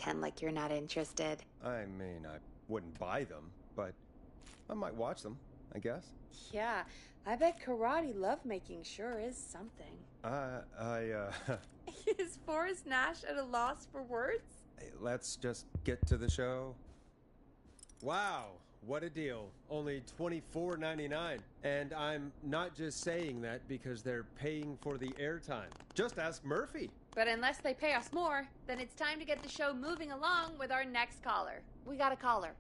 pretend like you're not interested. I mean, I wouldn't buy them, but I might watch them, I guess. Yeah, I bet karate lovemaking sure is something. Is Forrest Nash at a loss for words? Hey, let's just get to the show. Wow, what a deal. Only $24.99. And I'm not just saying that because they're paying for the airtime. Just ask Murphy. But unless they pay us more, then it's time to get the show moving along with our next caller. We got a caller.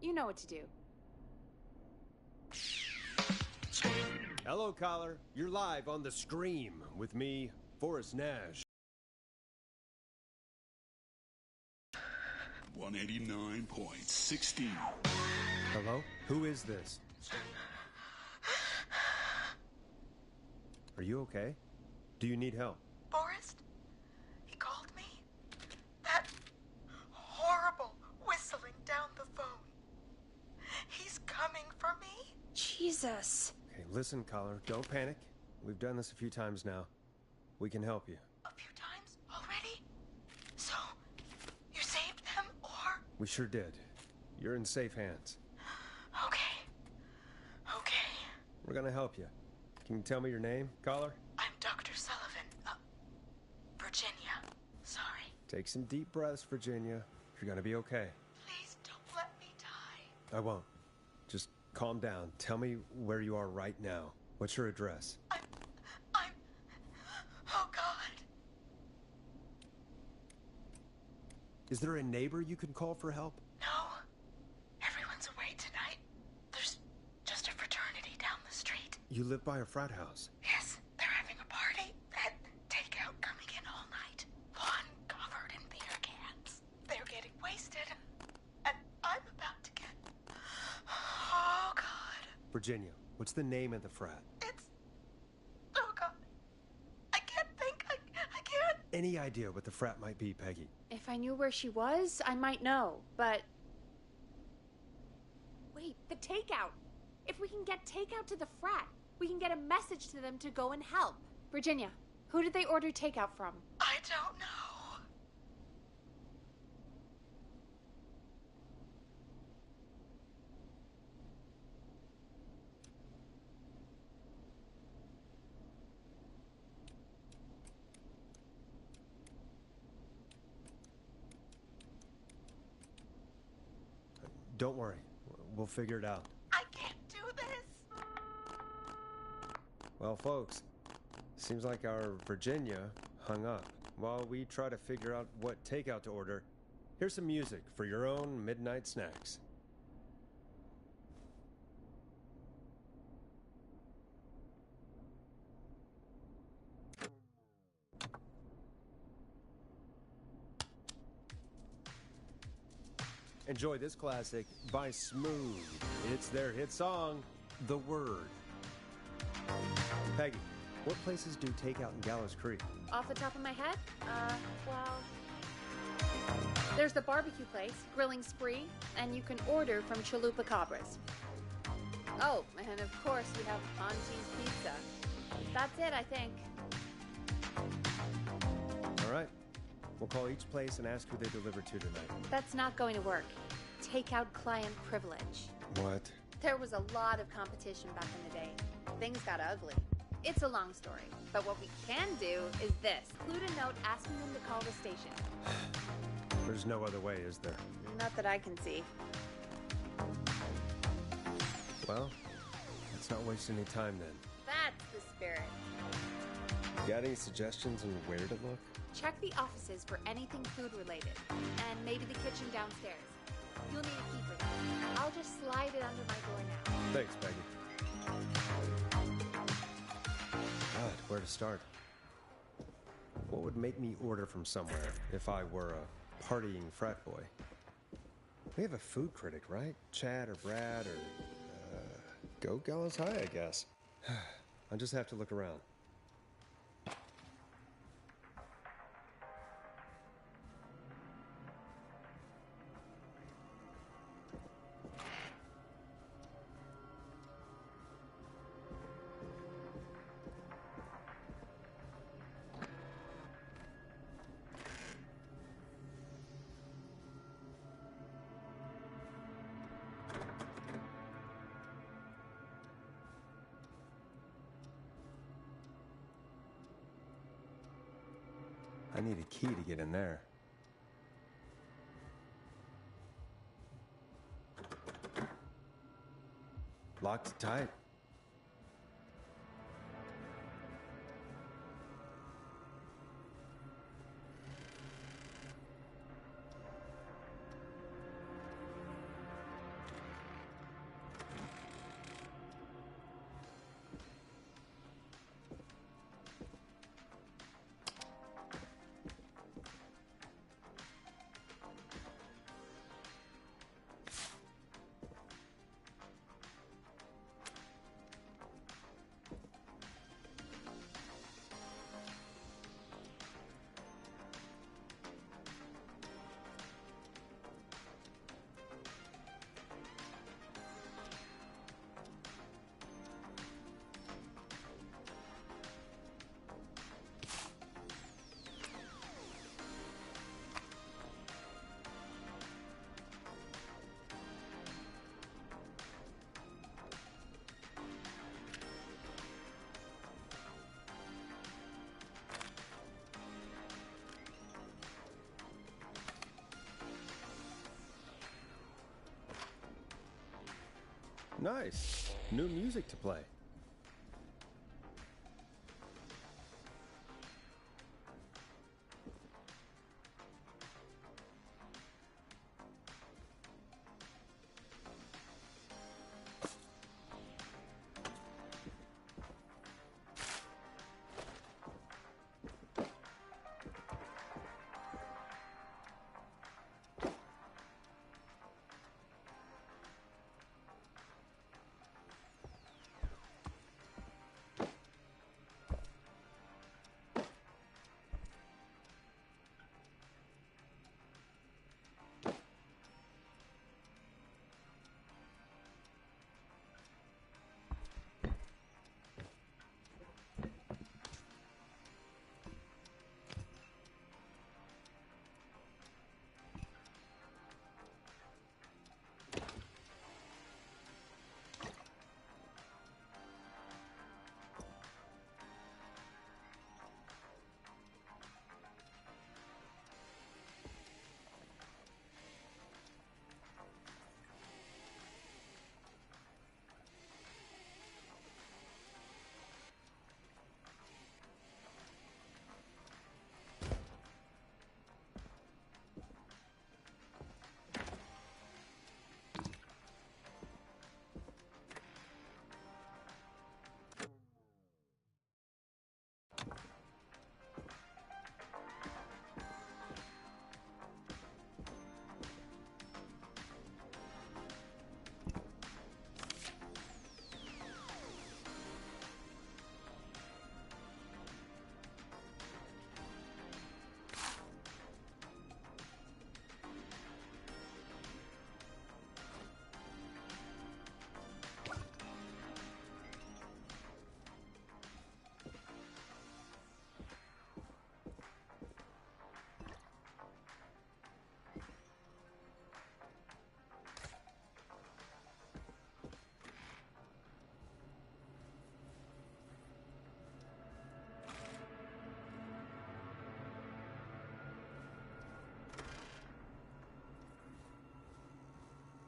You know what to do. Hello, caller. You're live on The Scream with me, Forrest Nash. 189.16. Hello? Who is this? Are you okay? Do you need help? Forrest? He called me? That horrible whistling down the phone. He's coming for me? Jesus. Okay, listen, caller. Don't panic. We've done this a few times now. We can help you. A few times already? So, you saved them, or? We sure did. You're in safe hands. Okay. Okay. We're gonna help you. Can you tell me your name, caller? I'm Dr. Sullivan. Virginia. Sorry. Take some deep breaths, Virginia. You're gonna be okay. Please don't let me die. I won't. Just calm down. Tell me where you are right now. What's your address? Oh, God. Is there a neighbor you can call for help? No. Everyone's away tonight. There's just a fraternity down the street. You live by a frat house. Yes, they're having a party. That takeout coming in all night. One covered in beer cans. They're getting wasted. And I'm about to get... Oh, God. Virginia, what's the name of the frat? It's... Oh, God. I can't think. I can't... Any idea what the frat might be, Peggy? If I knew where she was, I might know, but... Wait, the takeout! If we can get takeout to the frat, we can get a message to them to go and help. Virginia, who did they order takeout from? I don't know. Don't worry. We'll figure it out. I can't do this. Well, folks, seems like our Virginia hung up. While we try to figure out what takeout to order, here's some music for your own midnight snacks. Enjoy this classic by Smooth. It's their hit song, The Word. Peggy, what places do takeout in Gallows Creek? Off the top of my head? Well... There's the barbecue place, Grilling Spree, and you can order from Chalupa Cabras. Oh, and of course you have Auntie's Pizza. That's it, I think. All right. We'll call each place and ask who they deliver to tonight. That's not going to work. Takeout client privilege. What? There was a lot of competition back in the day. Things got ugly. It's a long story, but what we can do is this. Include a note asking them to call the station. There's no other way, is there? Not that I can see. Well, let's not waste any time then. That's the spirit. Got any suggestions on where to look? Check the offices for anything food related, and maybe the kitchen downstairs. You'll need a key for that. I'll just slide it under my door now. Thanks, Peggy. God, where to start? What would make me order from somewhere if I were a partying frat boy? We have a food critic, right? Chad or Brad or... go Gallows High, I guess. I'll just have to look around. I need a key to get in there. Locked tight. Nice. New music to play.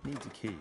Needs a key.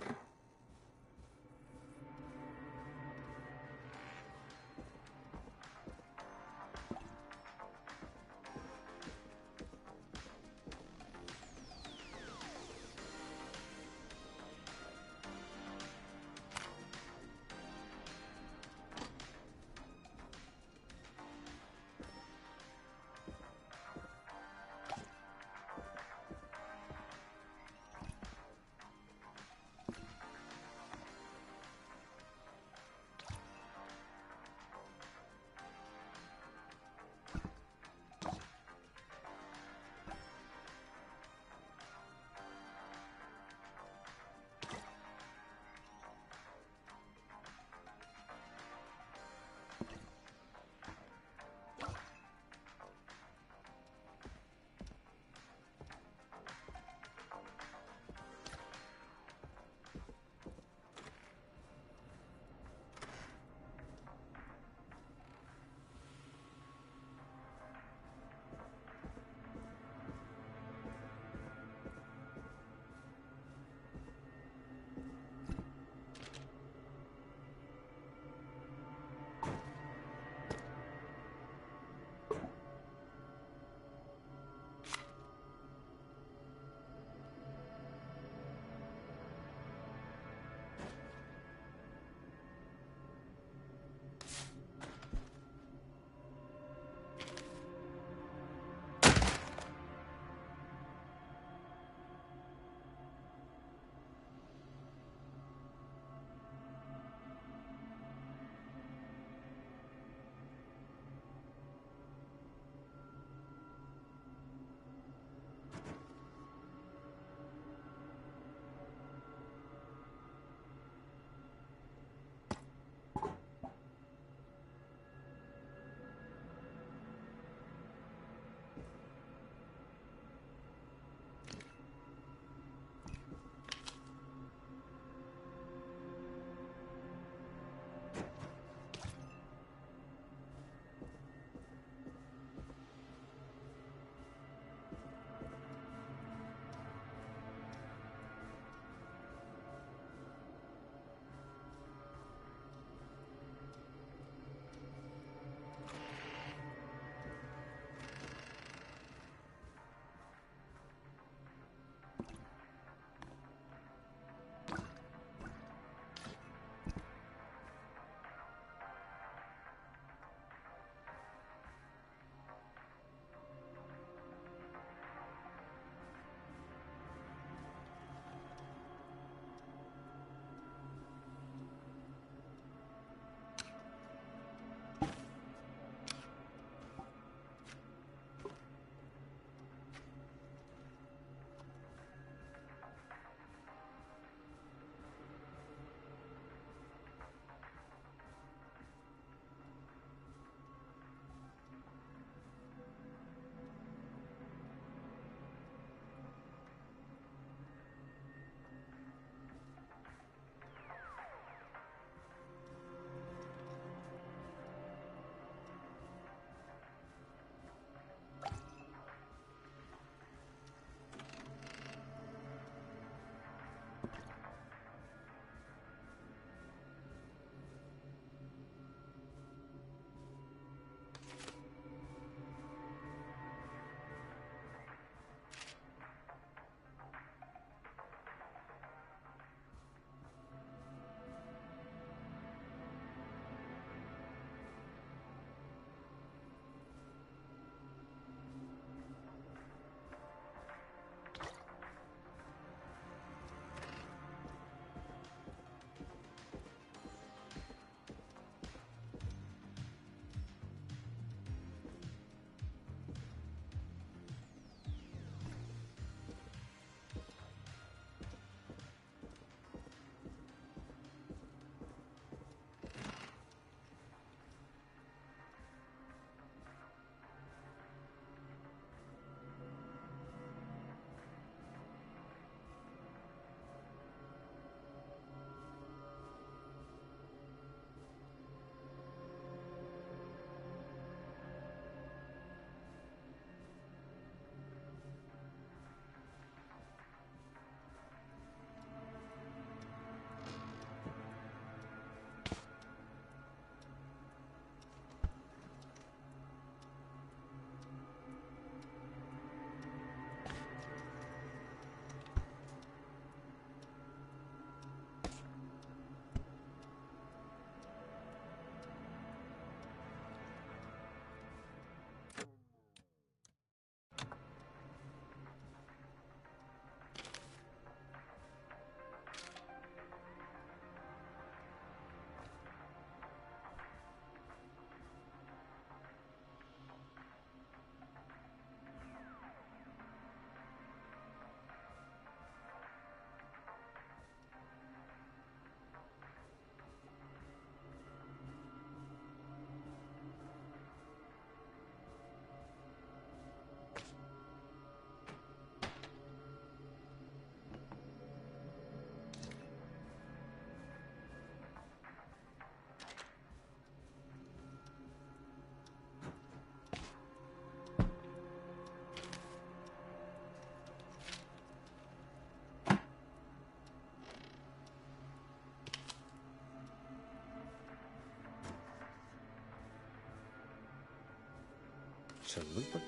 Chalupa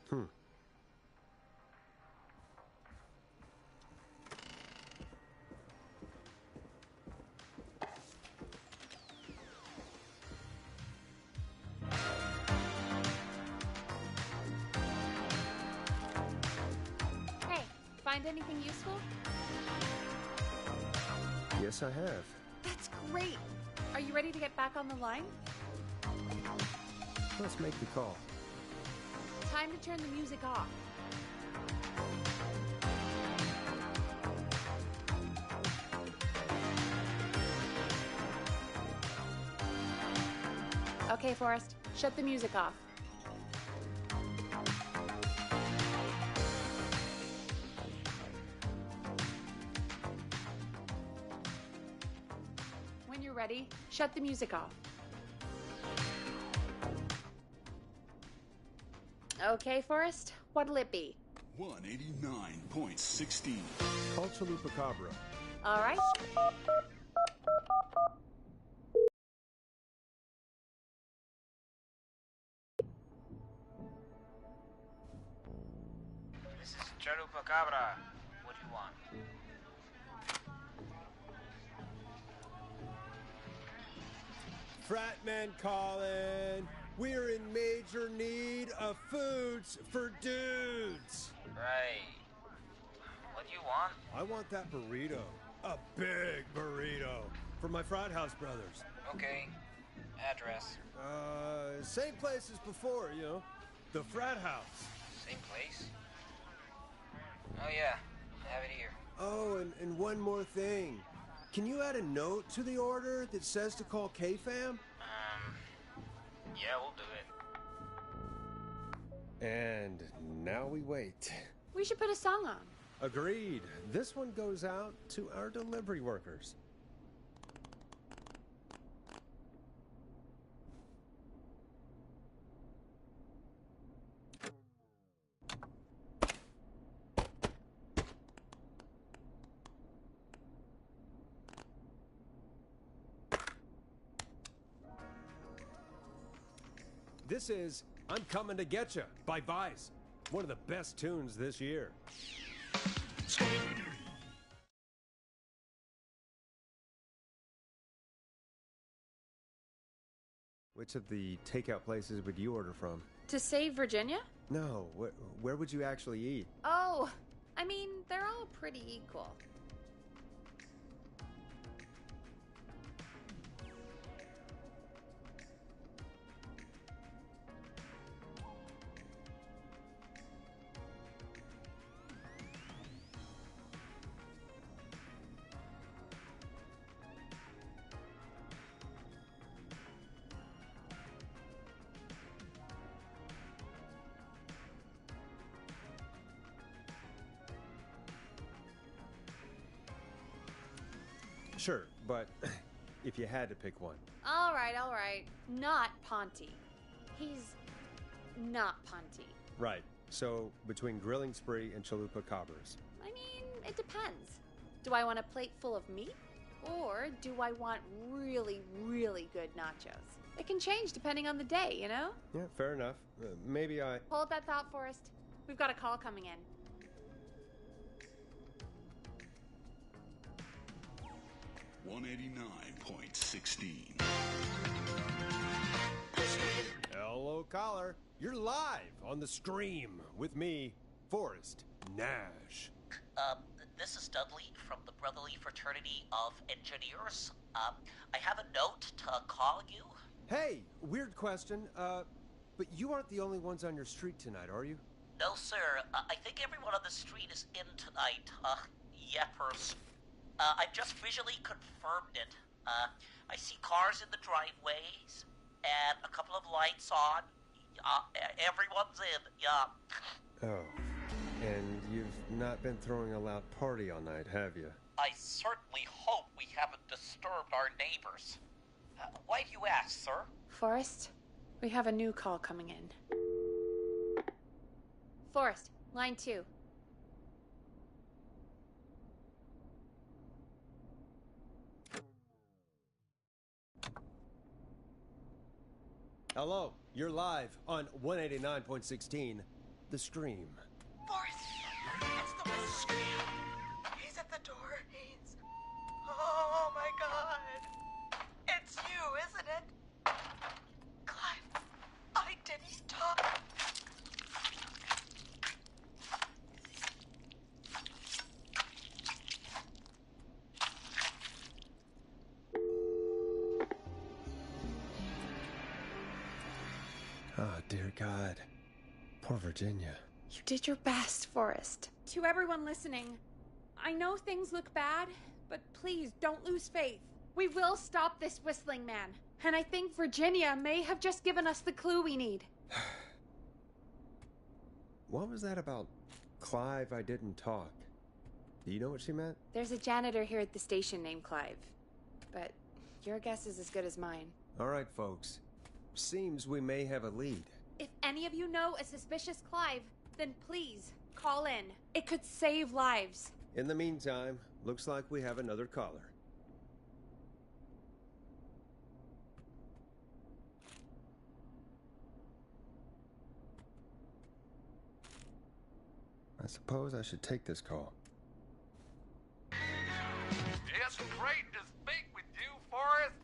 Hmm. Hey, find anything useful? Yes, I have. That's great. Are you ready to get back on the line? Let's make the call. Time to turn the music off. Okay, Forrest, shut the music off. When you're ready, shut the music off. Okay, Forrest, what'll it be? 189.16. Call Chalupa Cabra. All right. This is Chalupa Cabra. What do you want? Fratman calling. We're in major need of foods for dudes. Right. What do you want? I want that burrito. A big burrito. For my frat house brothers. Okay. Address. Same place as before, you know. The frat house. Same place? Oh yeah. I have it here. Oh, and one more thing. Can you add a note to the order that says to call K-Fam? Yeah, we'll do it. And now we wait. We should put a song on. Agreed. This one goes out to our delivery workers. This is I'm Coming to Getcha by Vice. One of the best tunes this year. Which of the takeout places would you order from? To save Virginia? No, where would you actually eat? Oh, I mean, they're all pretty equal. Sure, but if you had to pick one. All right, all right. Not Ponty. He's not Ponty. Right. So between Grilling Spree and Chalupa Cabras. I mean, it depends. Do I want a plate full of meat? Or do I want really, really good nachos? It can change depending on the day, you know? Yeah, fair enough. Maybe I... Hold that thought, Forrest. We've got a call coming in. $189.16. Hello, caller. You're live on the stream with me, Forrest Nash. This is Dudley from the Brotherly Fraternity of Engineers. I have a note to call you. Hey, weird question. But you aren't the only ones on your street tonight, are you? No, sir. I think everyone on the street is in tonight. Yeppers. I've just visually confirmed it. I see cars in the driveways, and a couple of lights on. Everyone's in, yeah. Oh, and you've not been throwing a loud party all night, have you? I certainly hope we haven't disturbed our neighbors. Why do you ask, sir? Forrest, we have a new call coming in. Forrest, line 2. Hello, You're live on 189.16, The Scream. Forrest, it's the whistle. He's at the door. He's... Oh, my God. It's you, isn't it? Clive, I didn't talk. Oh, dear God. Poor Virginia. You did your best, Forrest. To everyone listening, I know things look bad, but please don't lose faith. We will stop this whistling man. And I think Virginia may have just given us the clue we need. What was that about Clive, I didn't talk? Do you know what she meant? There's a janitor here at the station named Clive. But your guess is as good as mine. All right, folks. Seems we may have a lead. If any of you know a suspicious Clive, then please call in. It could save lives. In the meantime, looks like we have another caller. I suppose I should take this call. It's great to speak with you, Forrest.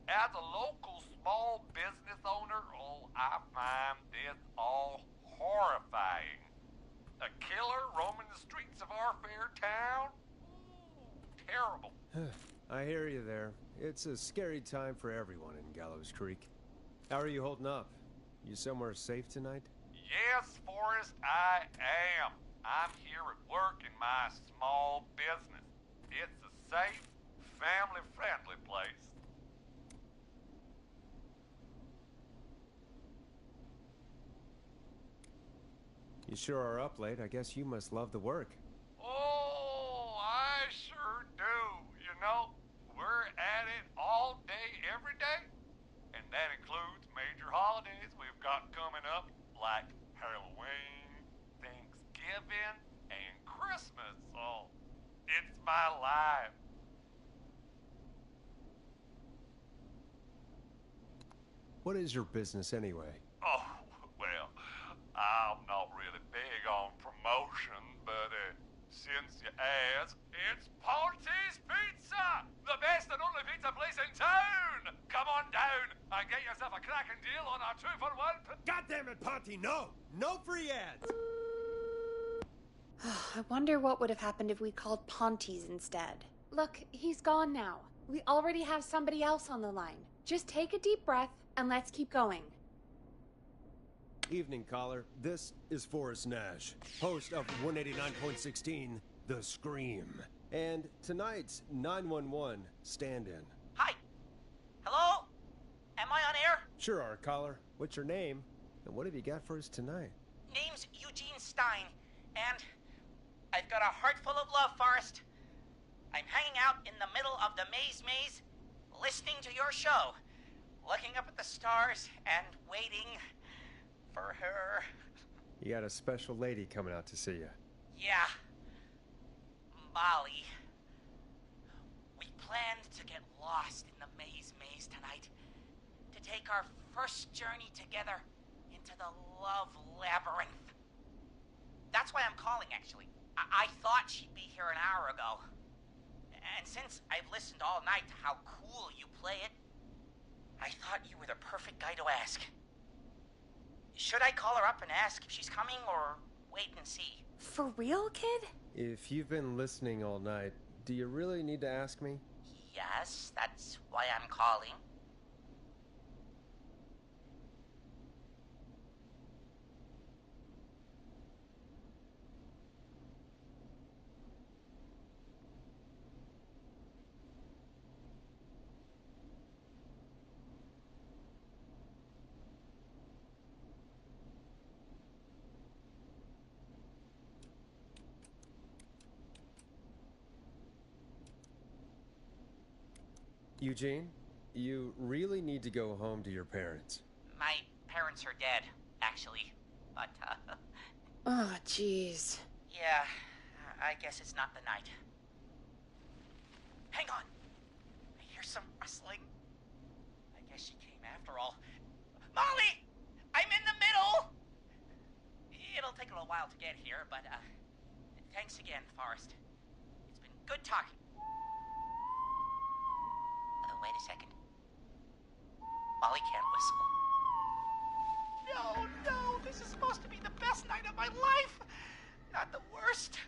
As a local small business owner, I find this all horrifying. A killer roaming the streets of our fair town? Ooh, terrible. I hear you there. It's a scary time for everyone in Gallows Creek. How are you holding up? You somewhere safe tonight? Yes, Forrest, I am. I'm here at work in my small business. It's a safe, family-friendly place. You sure are up late. I guess you must love the work. Oh, I sure do. You know, we're at it all day, every day. And that includes major holidays we've got coming up, like Halloween, Thanksgiving, and Christmas. Oh, it's my life. What is your business anyway? Oh, well, I'm not really big on promotion, but since you ask, it's Ponty's Pizza! The best and only pizza place in town! Come on down and get yourself a cracking deal on our 2-for-1. God damn it, Ponty, no! No free ads! I wonder what would have happened if we called Ponty's instead. Look, he's gone now. We already have somebody else on the line. Just take a deep breath and let's keep going. Evening, caller. This is Forrest Nash, host of 189.16, The Scream. And tonight's 911 stand-in. Hi. Hello? Am I on air? Sure are, caller. What's your name? And what have you got for us tonight? Name's Eugene Stein, and I've got a heart full of love, Forrest. I'm hanging out in the middle of the maze, listening to your show, looking up at the stars and waiting for her. You got a special lady coming out to see you. Yeah. Molly. We planned to get lost in the maze tonight, to take our first journey together into the love labyrinth. That's why I'm calling, actually. I thought she'd be here an hour ago. And since I've listened all night to how cool you play it, I thought you were the perfect guy to ask. Should I call her up and ask if she's coming, or wait and see? For real, kid? If you've been listening all night, do you really need to ask me? Yes, that's why I'm calling. Eugene, you really need to go home to your parents. My parents are dead, actually. But, Oh, jeez. yeah, I guess it's not the night. Hang on. I hear some rustling. I guess she came after all. Molly! little while to get here, but, thanks again, Forrest. It's been good talking. Wait a second. Molly can't whistle. No, this is supposed to be the best night of my life, not the worst.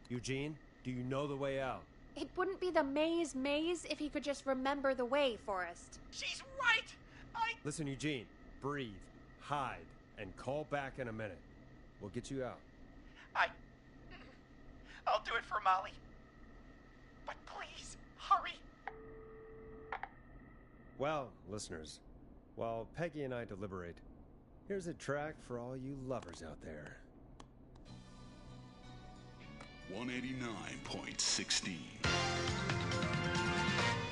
Eugene, do you know the way out? It wouldn't be the maze if he could just remember the way, Forrest. She's right! Listen, Eugene, breathe, hide, and call back in a minute. We'll get you out. I'll do it for Molly. But please, hurry. Well, listeners, while Peggy and I deliberate, here's a track for all you lovers out there. 189.16.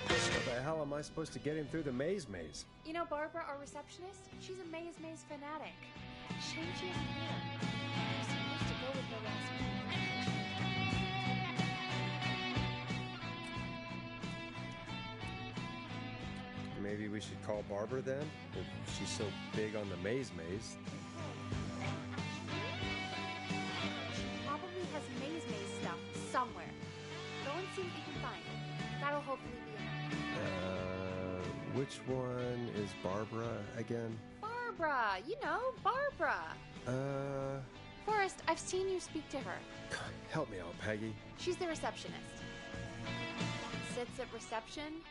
How the hell am I supposed to get him through the maze? You know Barbara, our receptionist? She's a maze fanatic. Shame she isn't here. I was supposed to go with her last week. Maybe we should call Barbara then, if she's so big on the maze. She probably has maze stuff somewhere. Go and see what you can find. That'll hopefully be enough. Which one is Barbara again? Barbara! You know, Barbara! Forrest, I've seen you speak to her. God, help me out, Peggy. She's the receptionist. Sits at reception,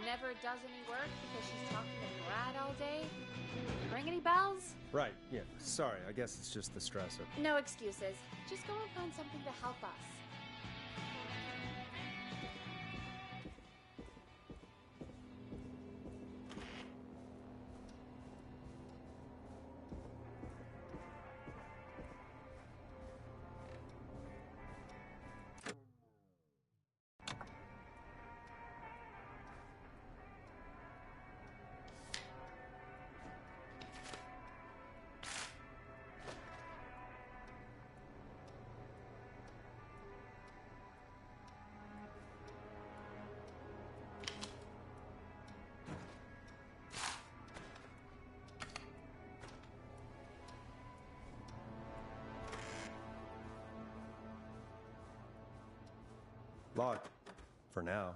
never does any work because she's talking to Brad all day. Ring any bells? Right, yeah, sorry, I guess it's just the stress of... No excuses. Just go and find something to help us. Locked. For now.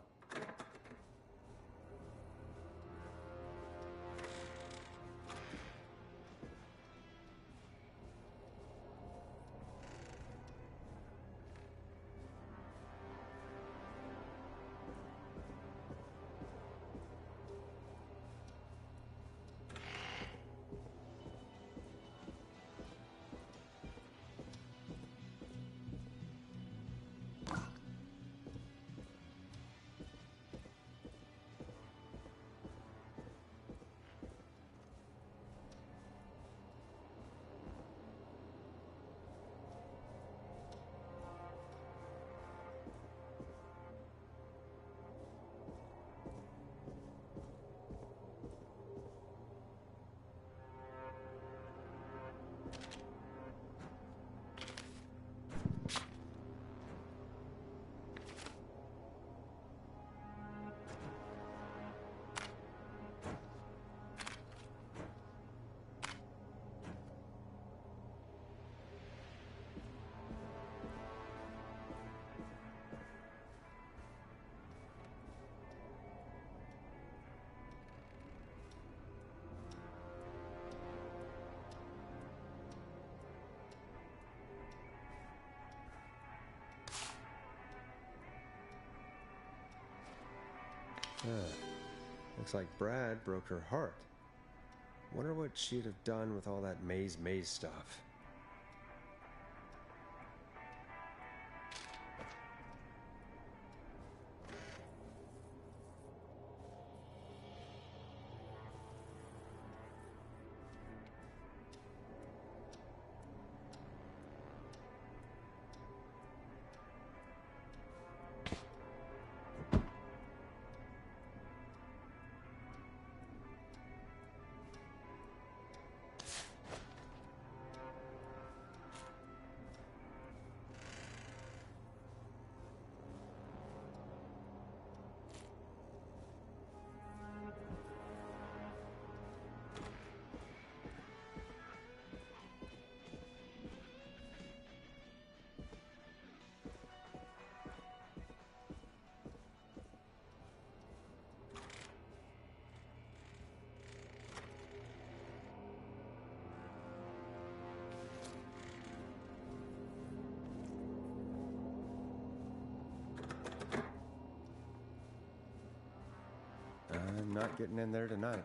Looks like Brad broke her heart. Wonder what she'd have done with all that maze stuff. not getting in there tonight.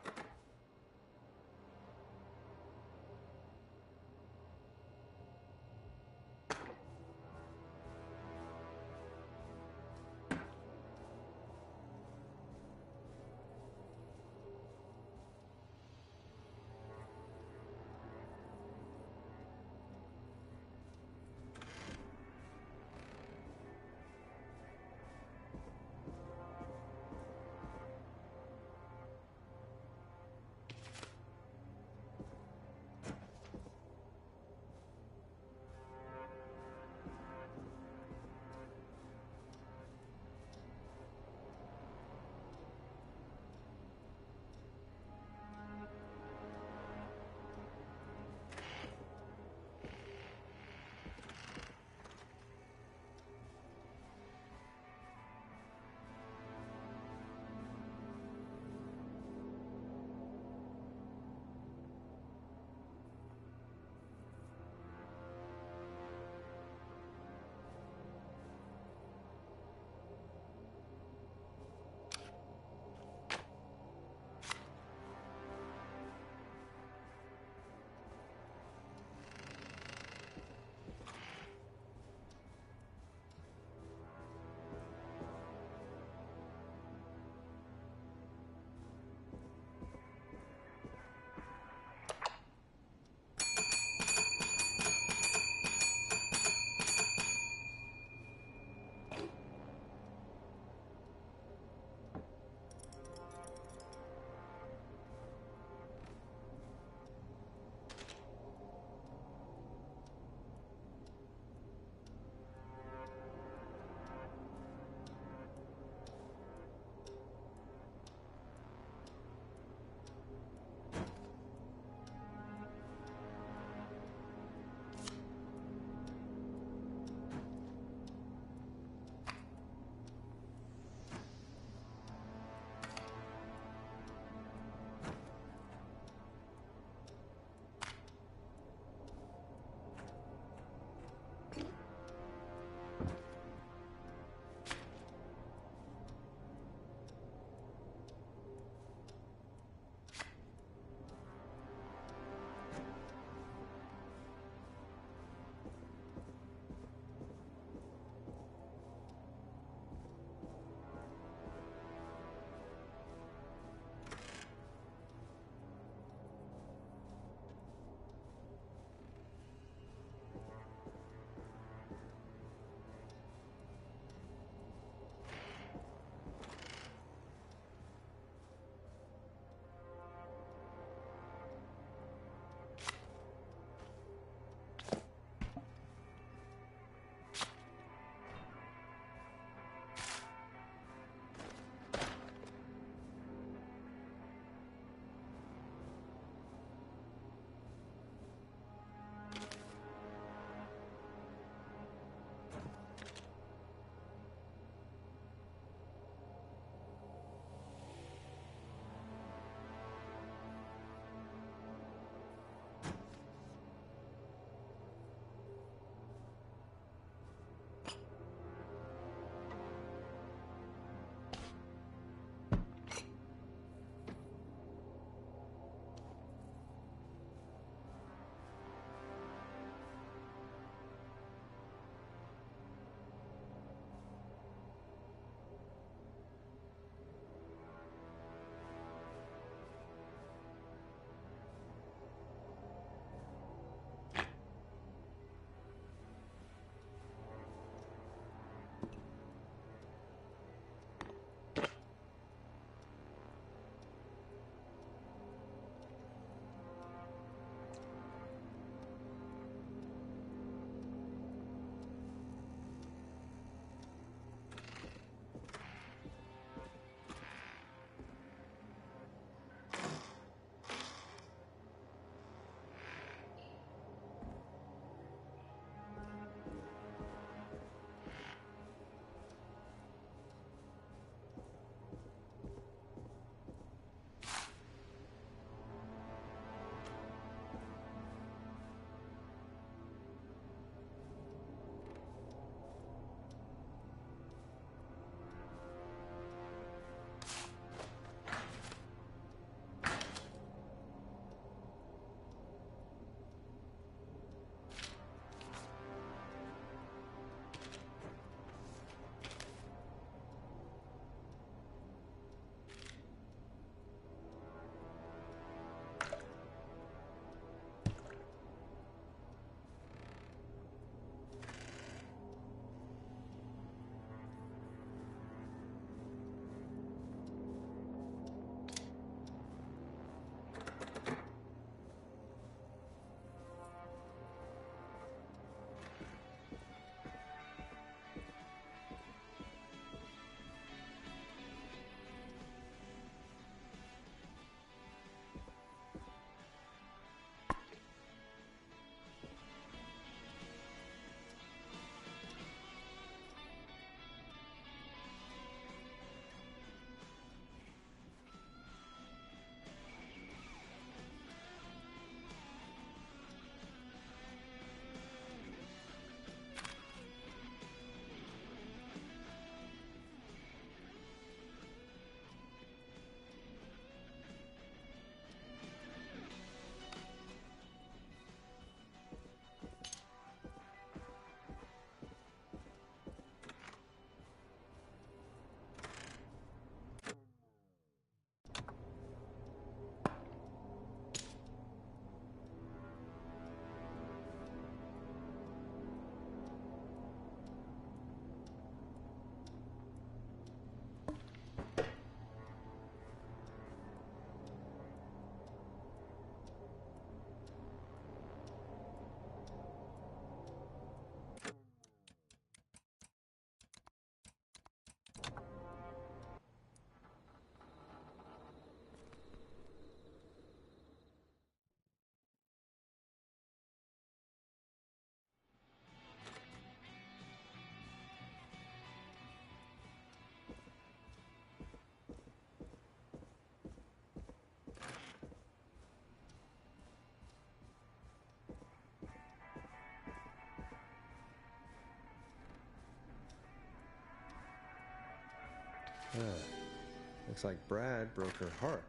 Looks like Brad broke her heart.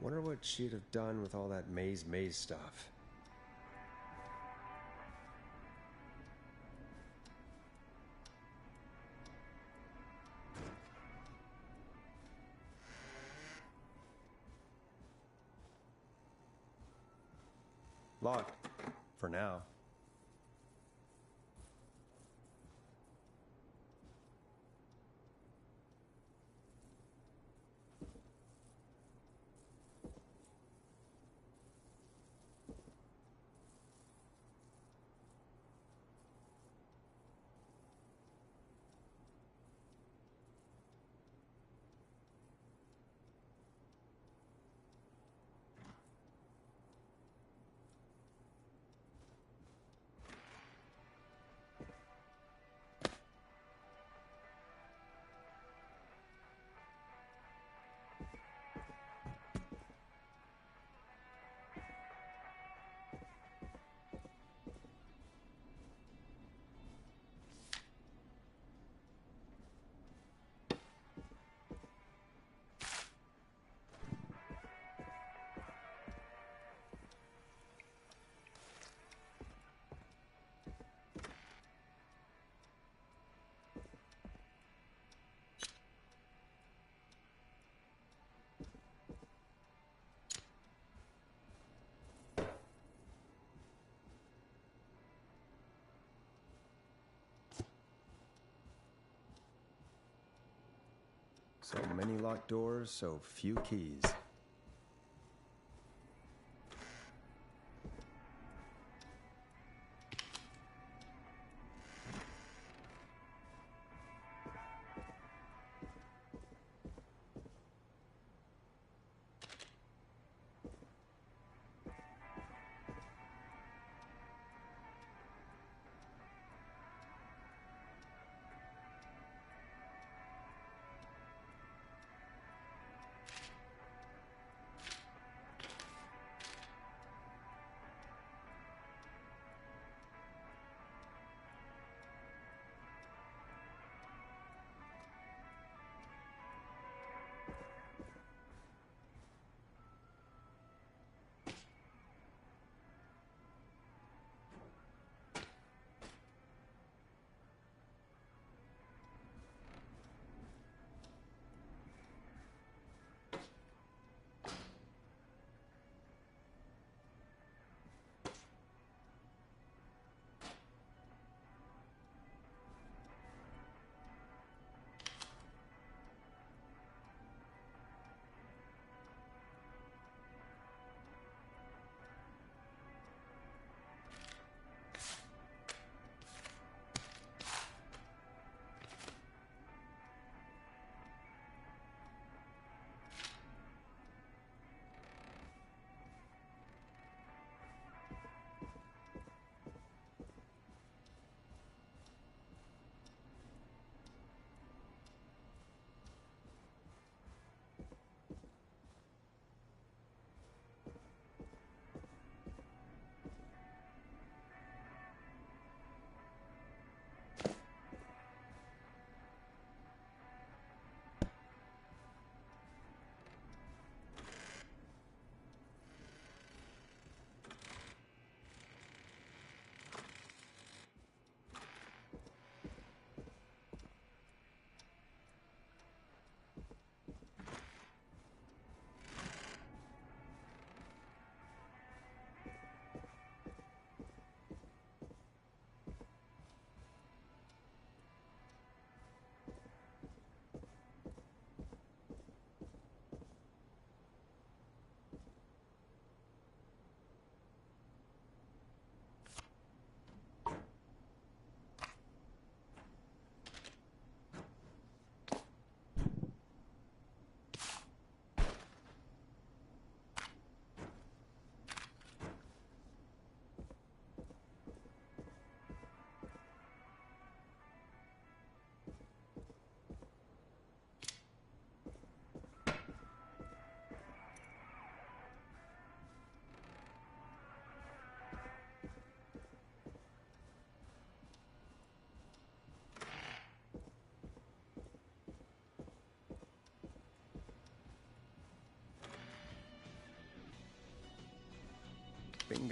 Wonder what she'd have done with all that maze stuff. Locked. For now. So many locked doors, so few keys.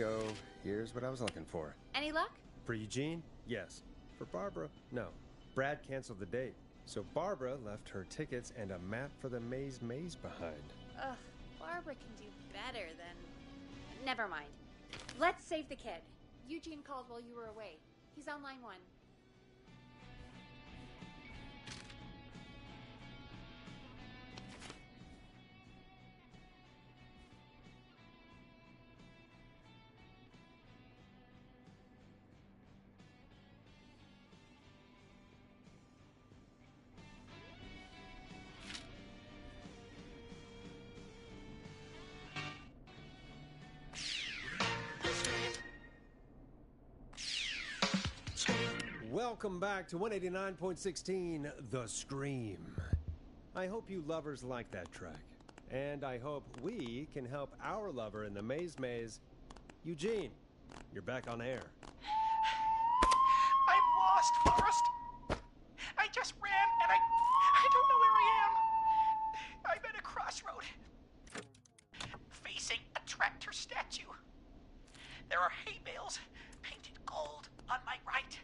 Bingo. Here's what I was looking for. Any luck? For Eugene? Yes. For Barbara? No. Brad canceled the date. So Barbara left her tickets and a map for the maze behind. Ugh, Barbara can do better than... Never mind. Let's save the kid. Eugene called while you were away. He's on line 1. Welcome back to 189.16 The Scream. I hope you lovers like that track. And I hope we can help our lover in the maze. Eugene, you're back on air. I'm lost, Forrest. I just ran and I don't know where I am. I'm at a crossroad, facing a tractor statue. There are hay bales painted gold on my right.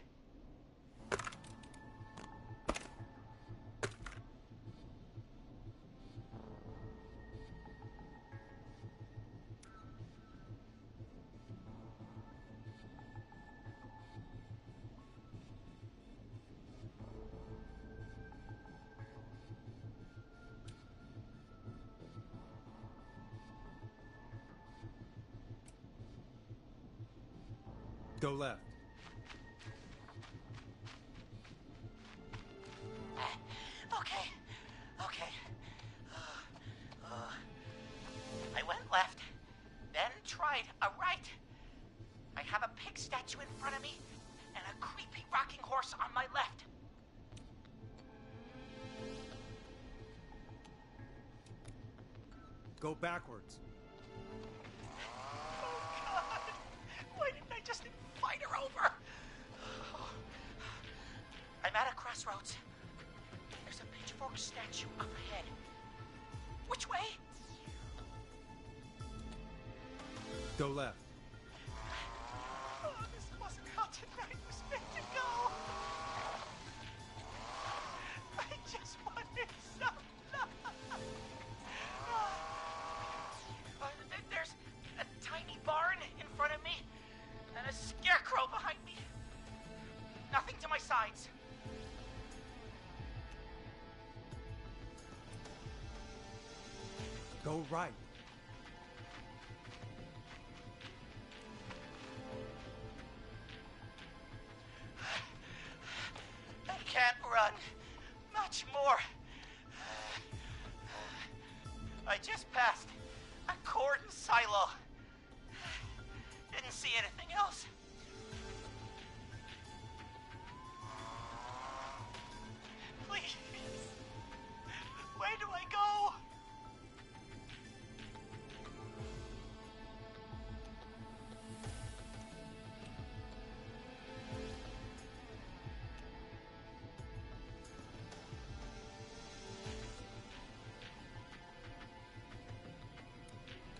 Go left. Okay. I went left, then tried a right. I have a pig statue in front of me and a creepy rocking horse on my left. Go backwards. Oh, God. Why didn't I just invite her over? I'm at a crossroads. There's a pitchfork statue up ahead. Which way? Go left. Oh, this wasn't how tonight was meant to go. I just wanted some love. There's a tiny barn in front of me and a scarecrow behind me. Nothing to my sides. Go right. I can't run much more. I just passed a corn silo. Didn't see anything else. Please. Where do I go?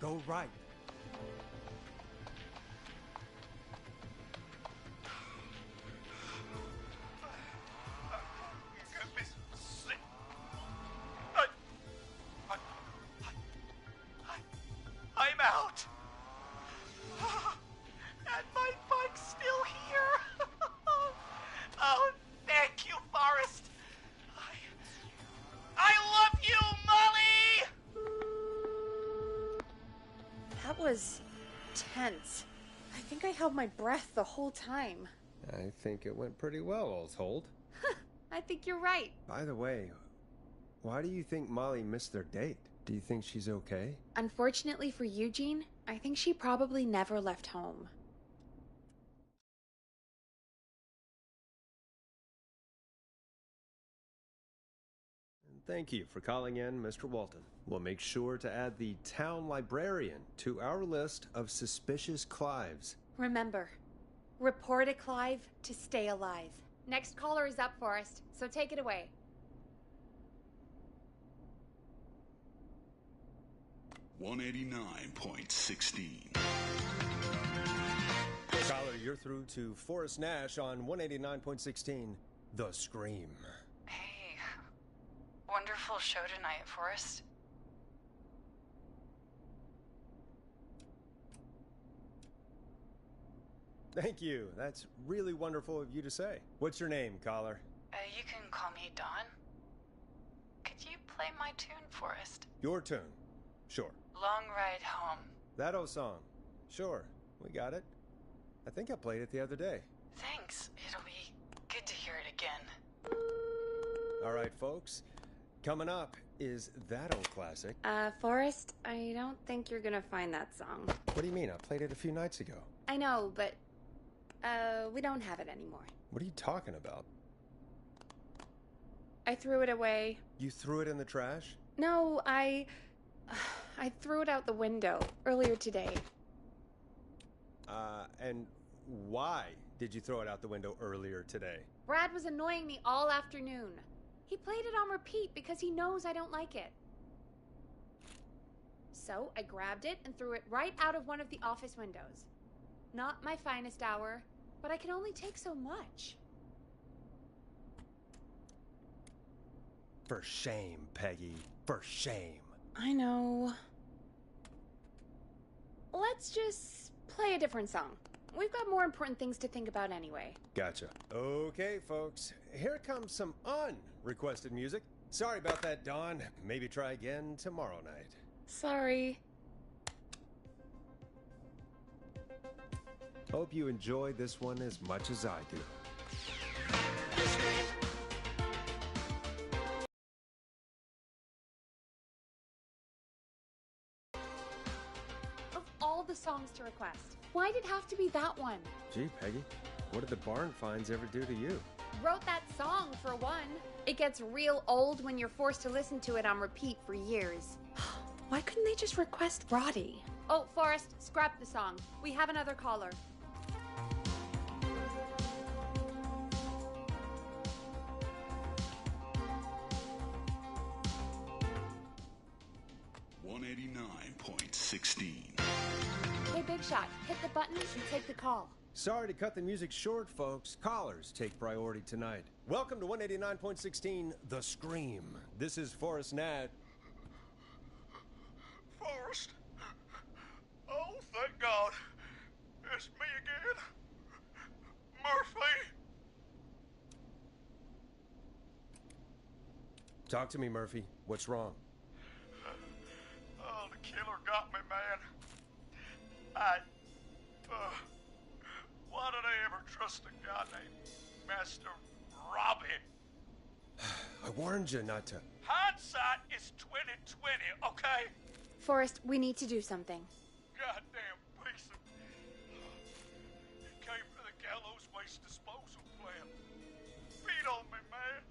Go right. I'm out. And my bike's still here. Oh, thank you, Forrest. I love you, Molly! That was tense. I think I held my breath the whole time. I think it went pretty well, all told. I think you're right. By the way, why do you think Molly missed their date? Do you think she's okay? Unfortunately for Eugene, I think she probably never left home. And thank you for calling in, Mr. Walton. We'll make sure to add the town librarian to our list of suspicious Clives. Remember, report a Clive to stay alive. Next caller is up, Forrest, so take it away. $189.16. you're through to Forrest Nash on 189.16, The Scream. Hey, wonderful show tonight, Forrest. Thank you. That's really wonderful of you to say. What's your name, caller? You can call me Dawn. Could you play my tune, Forrest? Your tune. Sure. Long Ride Home. That old song. Sure. We got it. I think I played it the other day. Thanks. It'll be good to hear it again. All right, folks. Coming up is that old classic. Forrest, I don't think you're gonna find that song. What do you mean? I played it a few nights ago. I know, but, we don't have it anymore. What are you talking about? I threw it away. You threw it in the trash? No, I threw it out the window earlier today. And why did you throw it out the window earlier today? Brad was annoying me all afternoon. He played it on repeat because he knows I don't like it. So I grabbed it and threw it right out of one of the office windows. Not my finest hour, but I can only take so much. For shame, Peggy. For shame. I know. Let's just play a different song. We've got more important things to think about anyway. Gotcha. Okay, folks. Here comes some unrequested music. Sorry about that, Dawn. Maybe try again tomorrow night. Sorry. Hope you enjoy this one as much as I do. Of all the songs to request, why'd it have to be that one? Gee, Peggy, what did the barn finds ever do to you? Wrote that song, for one. It gets real old when you're forced to listen to it on repeat for years. Why couldn't they just request Roddy? Oh, Forrest, scrap the song. We have another caller. .16. Hey, Big Shot, hit the button and take the call. Sorry to cut the music short, folks. Callers take priority tonight. Welcome to 189.16, The Scream. This is Forrest Nash. Forrest? Oh, thank God. It's me again. Murphy. Talk to me, Murphy. What's wrong? Oh, the killer got me, man. Why did I ever trust a guy named Master Robbie? I warned you not to. Hindsight is 20/20, okay? Forrest, we need to do something. Goddamn piece of... He came to the gallows waste disposal plant. Beat on me, man.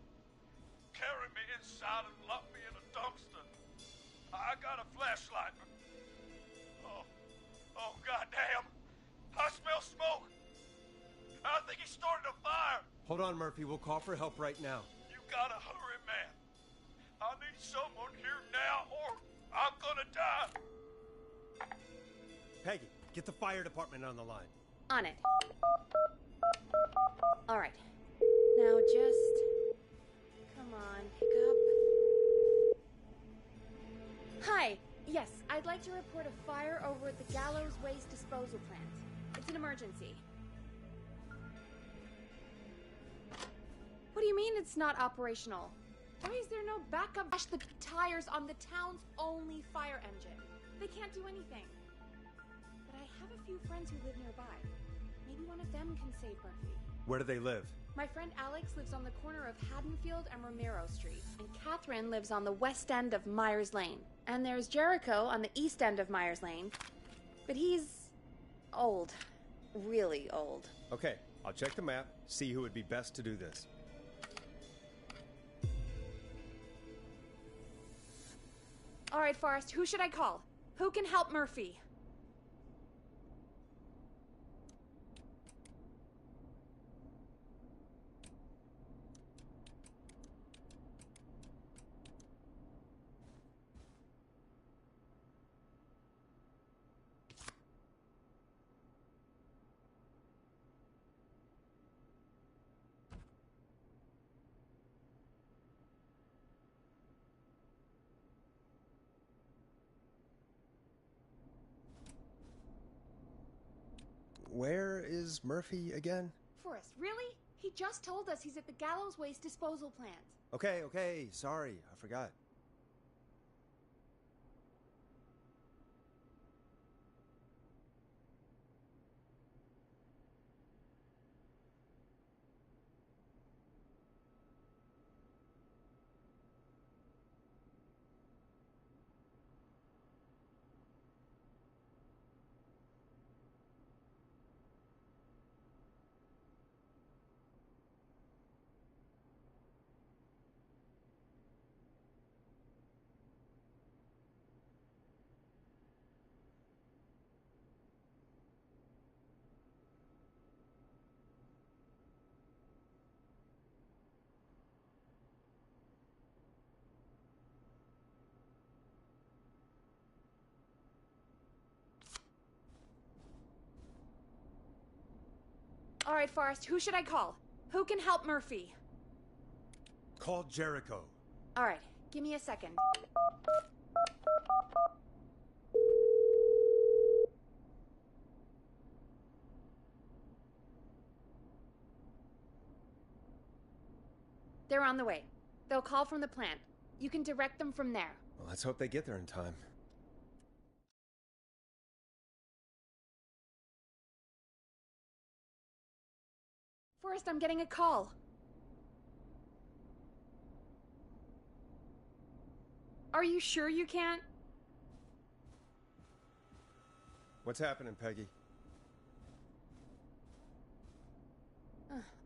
Carry me inside and lock me in a dumpster. I got a flashlight. Oh, goddamn. I smell smoke. I think he started a fire. Hold on, Murphy. We'll call for help right now. You gotta hurry, man. I need someone here now or I'm gonna die. Peggy, get the fire department on the line. On it. All right. Now just... Come on, pick up. Hi. Yes, I'd like to report a fire over at the Gallows Waste Disposal Plant. It's an emergency. What do you mean it's not operational? Why is there no backup? Dash the tires on the town's only fire engine. They can't do anything. But I have a few friends who live nearby. Maybe one of them can save Murphy. Where do they live? My friend Alex lives on the corner of Haddonfield and Romero Street, and Catherine lives on the west end of Myers Lane. And there's Jericho on the east end of Myers Lane, but he's old. Really old. Okay, I'll check the map, see who would be best to do this. All right, Forrest, who should I call? Who can help Murphy? is Murphy again? Forrest, really? He just told us he's at the Gallows Waste Disposal Plant. Okay, sorry, I forgot. All right, Forrest, who should I call? Who can help Murphy? Call Jericho. All right, give me a second. They're on the way. They'll call from the plant. You can direct them from there. Well, let's hope they get there in time. Forrest, I'm getting a call. Are you sure you can't? What's happening, Peggy?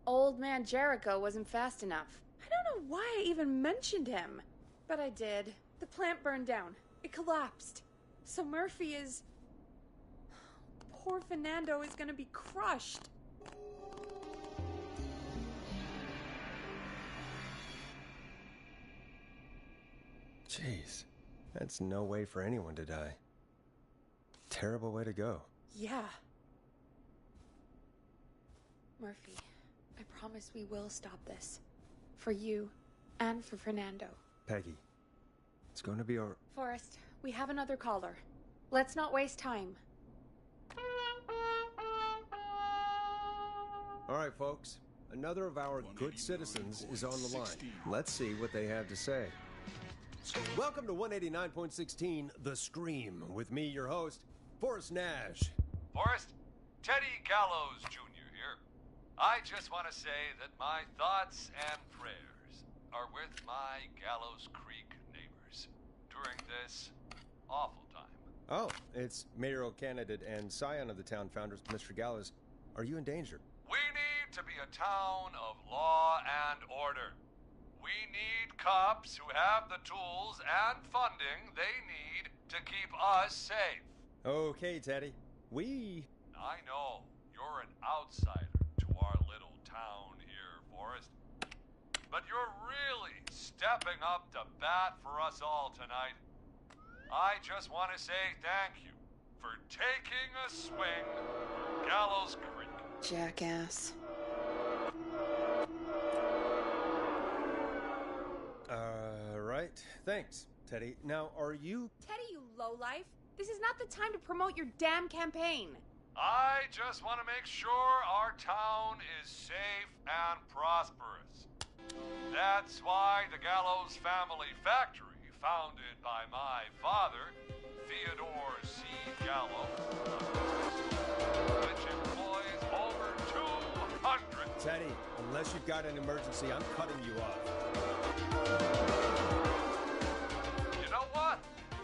Old man Jericho wasn't fast enough. I don't know why I even mentioned him. But I did. The plant burned down. It collapsed. So Murphy is... Poor Fernando is gonna be crushed. Jeez, that's no way for anyone to die. Terrible way to go. Yeah. Murphy, I promise we will stop this. For you and for Fernando. Peggy, it's going to be our... Forrest, we have another caller. Let's not waste time. All right, folks. Another of our good citizens is on the line. Let's see what they have to say. Welcome to 189.16 The Scream. With me, your host, Forrest Nash. Forrest, Teddy Gallows Jr. here. I just want to say that my thoughts and prayers are with my Gallows Creek neighbors during this awful time. Oh, it's mayoral candidate and scion of the town founders, Mr. Gallows. Are you in danger? We need to be a town of law and order. We need cops who have the tools and funding they need to keep us safe. Okay, Teddy. I know you're an outsider to our little town here, Forrest. But you're really stepping up to bat for us all tonight. I just want to say thank you for taking a swing through Gallows Creek. Jackass. Right. Thanks, Teddy. Now, are you... Teddy, you lowlife. This is not the time to promote your damn campaign. I just want to make sure our town is safe and prosperous. That's why the Gallows Family Factory, founded by my father, Theodore C. Gallo, which employs over 200... Teddy, unless you've got an emergency, I'm cutting you off. You know what?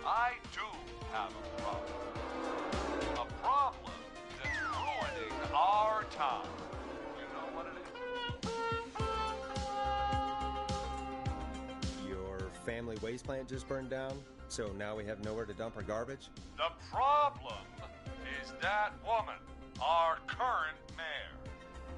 I do have a problem. A problem that's ruining our town. You know what it is? Your family waste plant just burned down, so now we have nowhere to dump our garbage? The problem is that woman, our current mayor,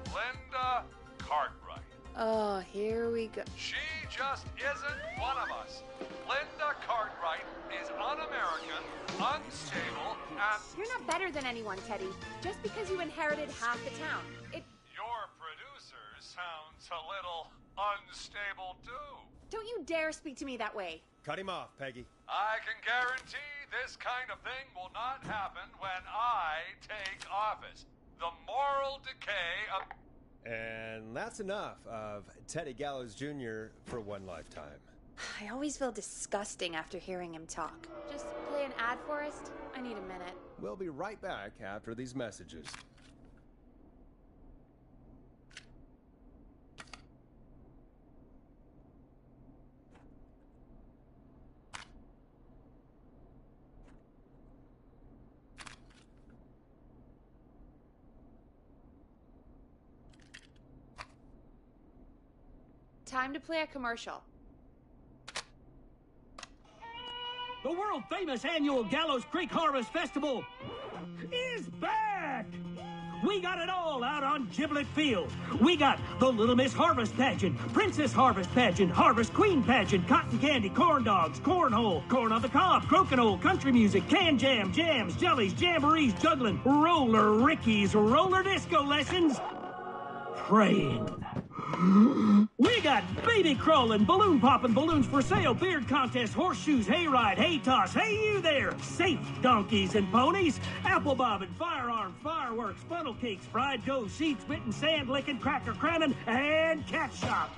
Linda Cartwright. Oh, here we go. She just isn't one of us. Linda Cartwright is un-American, unstable, and... You're not better than anyone, Teddy. Just because you inherited half the town. Your producer sounds a little unstable, too. Don't you dare speak to me that way. Cut him off, Peggy. I can guarantee this kind of thing will not happen when I take office. the moral decay of... And that's enough of Teddy Gallows Jr. for one lifetime. I always feel disgusting after hearing him talk. Just play an ad, Forrest. I need a minute. We'll be right back after these messages. Time to play a commercial. The world-famous annual Gallows Creek Harvest Festival is back! We got it all out on Giblet Field. We got the Little Miss Harvest Pageant, Princess Harvest Pageant, Harvest Queen Pageant, Cotton Candy, Corn Dogs, Cornhole, Corn on the Cob, Crokinole, Country Music, Can Jam, Jams, Jellies, Jamborees, Juggling, Roller Rickies, Roller Disco Lessons, Praying. We got baby crawling, balloon popping, balloons for sale, beard contest, horseshoes, hayride, hay toss, hey you there, safe donkeys and ponies, apple bobbing, firearms, fireworks, funnel cakes, fried dough, seed spitting, sand licking, cracker cramming, and cat shop.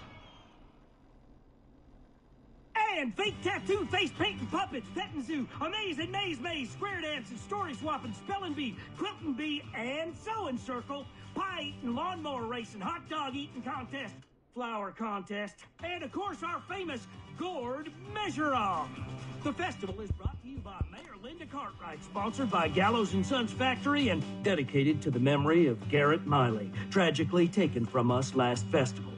And fake tattoo, face painting, puppets, petting zoo, amazing maze, square dancing, story swapping, spelling bee, quilting bee, and sewing circle, pie eating, lawnmower racing, hot dog eating contest, flower contest, and of course our famous gourd measure-off. The festival is brought to you by Mayor Linda Cartwright, sponsored by Gallows & Sons Factory, and dedicated to the memory of Garrett Miley, tragically taken from us last festival.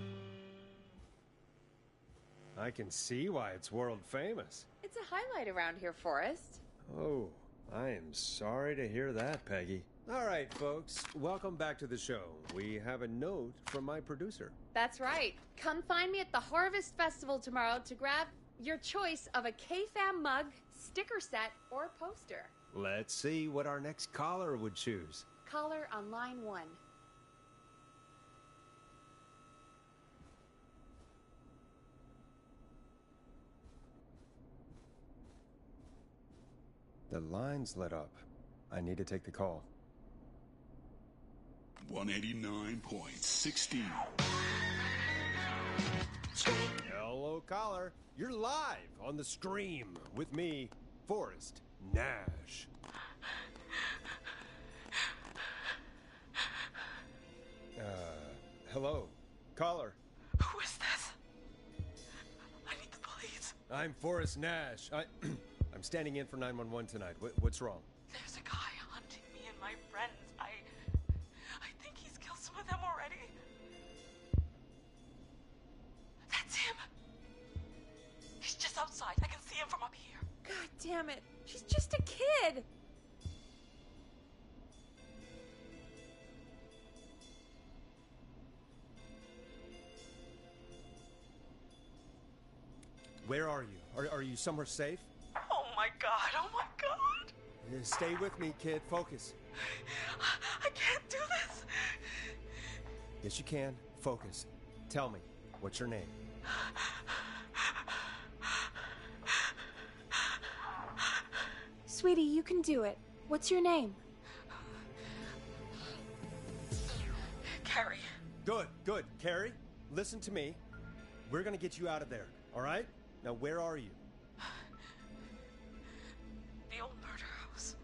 I can see why it's world famous. It's a highlight around here, Forrest. Oh, I am sorry to hear that, Peggy. All right, folks, welcome back to the show. We have a note from my producer. That's right. Come find me at the Harvest Festival tomorrow to grab your choice of a K-Fam mug, sticker set, or poster. Let's see what our next caller would choose. Caller on line 1. The line's lit up. I need to take the call. 189.16. Hello, caller. You're live on the stream with me, Forrest Nash. Hello, caller. Who is this? I need the police. I'm Forrest Nash. I'm standing in for 911 tonight. What's wrong? There's a guy hunting me and my friends. I think he's killed some of them already. That's him. He's just outside. I can see him from up here. God damn it. She's just a kid. Where are you? Are you somewhere safe? Oh my god, oh my god. Stay with me, kid. Focus. I can't do this. Yes, you can. Focus. Tell me, what's your name? Sweetie, you can do it. What's your name? Carrie. Good. Carrie, listen to me. We're gonna get you out of there, all right? Now, where are you? The old murder house.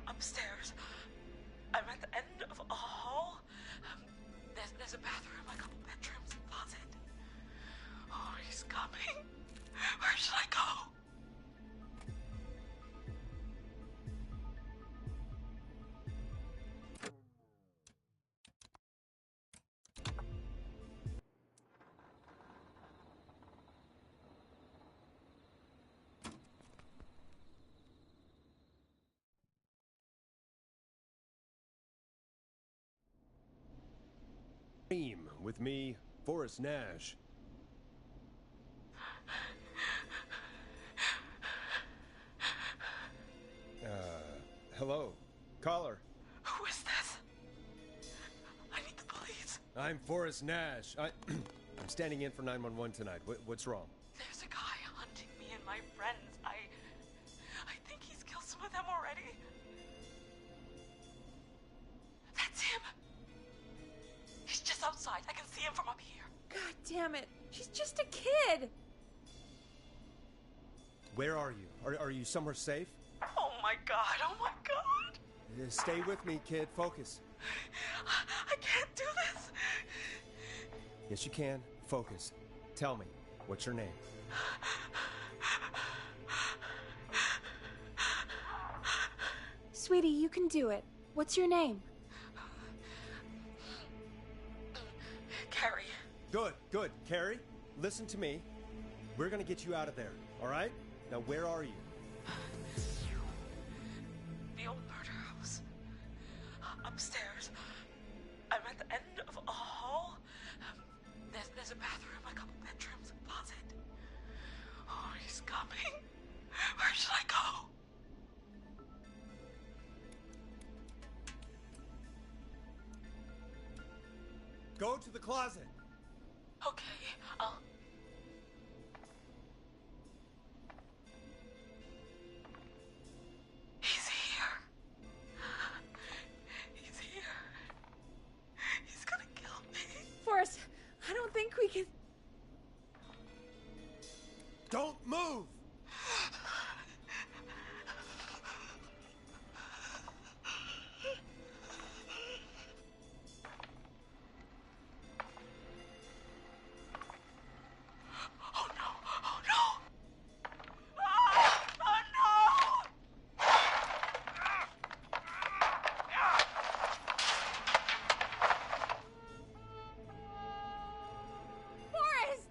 Upstairs. I'm at the end of a hall. There's a bathroom, a couple bedrooms, a closet. Oh, he's coming. Where should I go? With me, Forrest Nash. Hello, caller. Who is this? I need the police. I'm Forrest Nash. I'm standing in for 911 tonight. What's wrong? There's a guy hunting me and my friends. I think he's killed some of them already. That's outside. I can see him from up here. God damn it. She's just a kid. Where are you? Are you somewhere safe? Oh my god, oh my god. Stay with me, kid. Focus. I can't do this. Yes, you can. Focus. Tell me, what's your name? Sweetie, you can do it. What's your name? Carrie. Good, good. Carrie, listen to me. We're gonna get you out of there, all right? Now, where are you? The old murder house. Upstairs. I'm at the end of a hall. There's a bathroom, a couple bedrooms, a closet. Oh, he's coming. Where should I go? Go to the closet. Okay, I'll... He's here. He's here. He's gonna kill me. Forrest, I don't think we can... Don't move! Oh no! Oh no! Oh no! Forrest!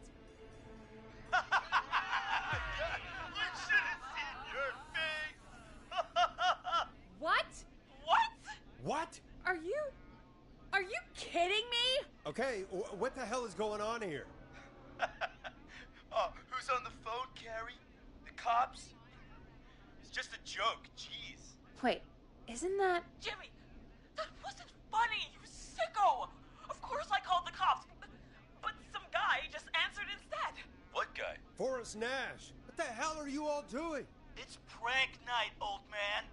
You should have seen your face. What? What? What? Are you kidding me? Okay, what the hell is going on here? Oh, who's on the phone, Carrie? The cops? It's just a joke, jeez. Wait, isn't that... Jimmy, that wasn't funny, you sicko! Of course I called the cops, but some guy just answered instead. What guy? Forrest Nash. What the hell are you all doing? It's prank night, old man.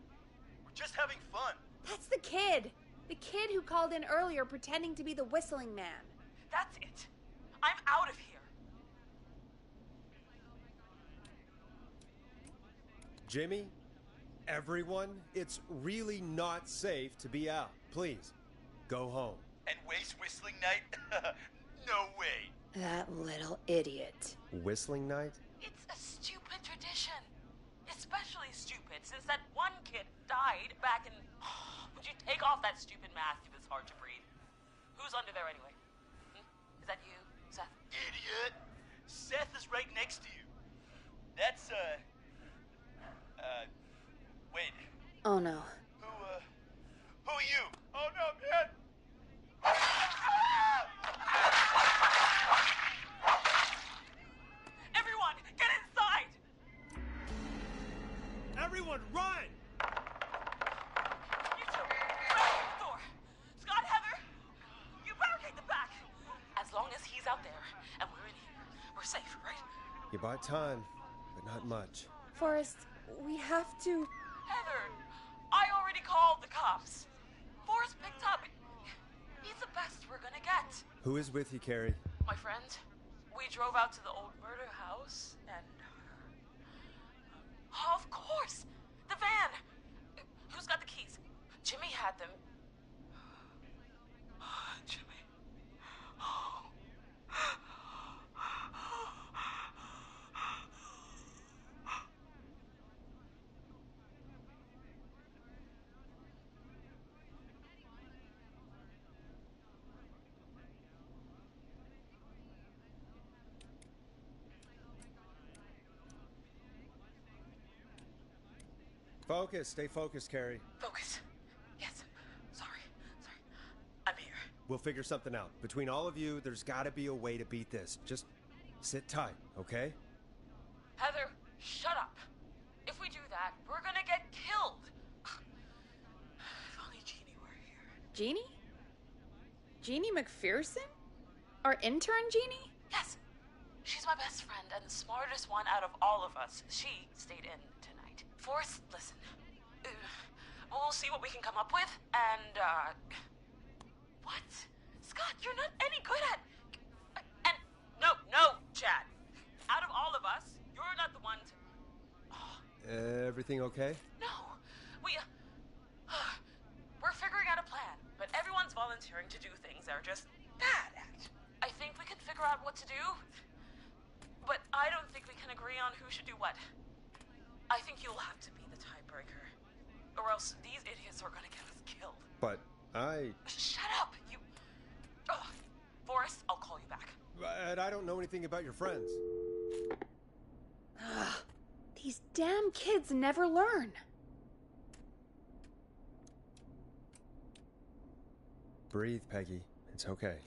We're just having fun. That's the kid. The kid who called in earlier pretending to be the whistling man. That's it. I'm out of here. Jimmy, everyone, it's really not safe to be out. Please, go home. And waste whistling night? No way. That little idiot. Whistling night? It's a stupid tradition. Especially stupid since that one kid died back in... Would you take off that stupid mask if it's hard to breathe? Who's under there anyway? Is that you, Seth? Idiot. Seth is right next to you. That's, wait. Oh no. Who are you? Oh no, man. Everyone, get inside! Everyone, run! You two, barricade the door. Scott, Heather, you barricade the back. As long as he's out there and we're in here, we're safe, right? You buy time, but not much. Forrest, we have to... Heather, I already called the cops. Forrest picked up. He's the best we're gonna get. Who is with you, Carrie? My friend, we drove out to the old murder house and... Oh, of course! The van! Who's got the keys? Jimmy had them. Jimmy. Oh. Focus, stay focused, Carrie. Focus. Yes. Sorry. I'm here. We'll figure something out. Between all of you, there's gotta be a way to beat this. Just sit tight, okay? Heather, shut up. If we do that, we're gonna get killed. If only Jeannie were here. Jeannie? Jeannie McPherson? Our intern Jeannie? Yes. She's my best friend and the smartest one out of all of us. She stayed in tonight. Forrest, listen. We'll see what we can come up with, and, what? Scott, you're not any good at... And no, Chad. Out of all of us, you're not the one to... Everything okay? No, we're figuring out a plan, but everyone's volunteering to do things they're just bad at. I think we can figure out what to do, but I don't think we can agree on who should do what. I think you'll have to be the tiebreaker, or else these idiots are gonna get us killed. But I... Shut up, you... Forrest, I'll call you back. But I don't know anything about your friends. These damn kids never learn. Breathe, Peggy. It's okay.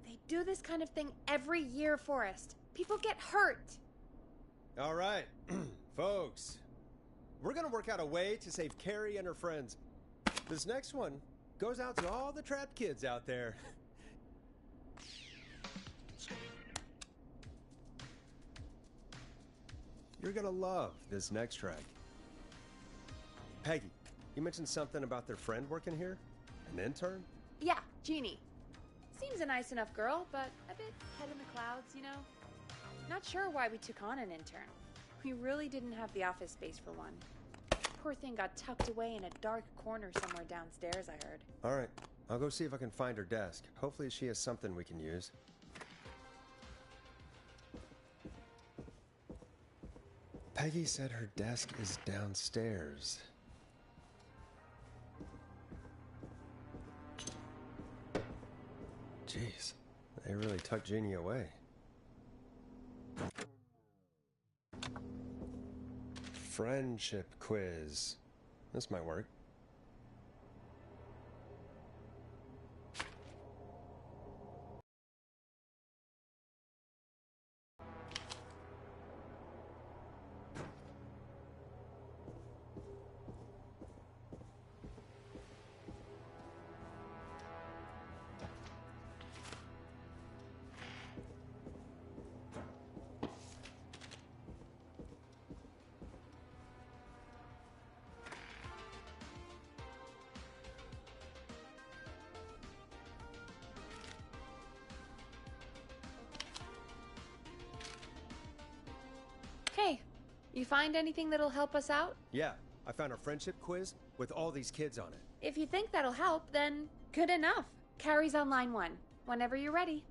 They do this kind of thing every year, Forrest. People get hurt. All right, folks. We're gonna work out a way to save Carrie and her friends. This next one goes out to all the trapped kids out there. You're gonna love this next track. Peggy, you mentioned something about their friend working here? An intern? Yeah, Jeannie. Seems a nice enough girl, but a bit head in the clouds, you know? Not sure why we took on an intern. We really didn't have the office space for one. Poor thing got tucked away in a dark corner somewhere downstairs, I heard. All right, I'll go see if I can find her desk. Hopefully she has something we can use. Peggy said her desk is downstairs. Jeez, they really tucked Jeannie away. Friendship quiz. This might work. Hey, you find anything that'll help us out? Yeah, I found a friendship quiz with all these kids on it. If you think that'll help, then good enough. Carrie's on line 1, whenever you're ready.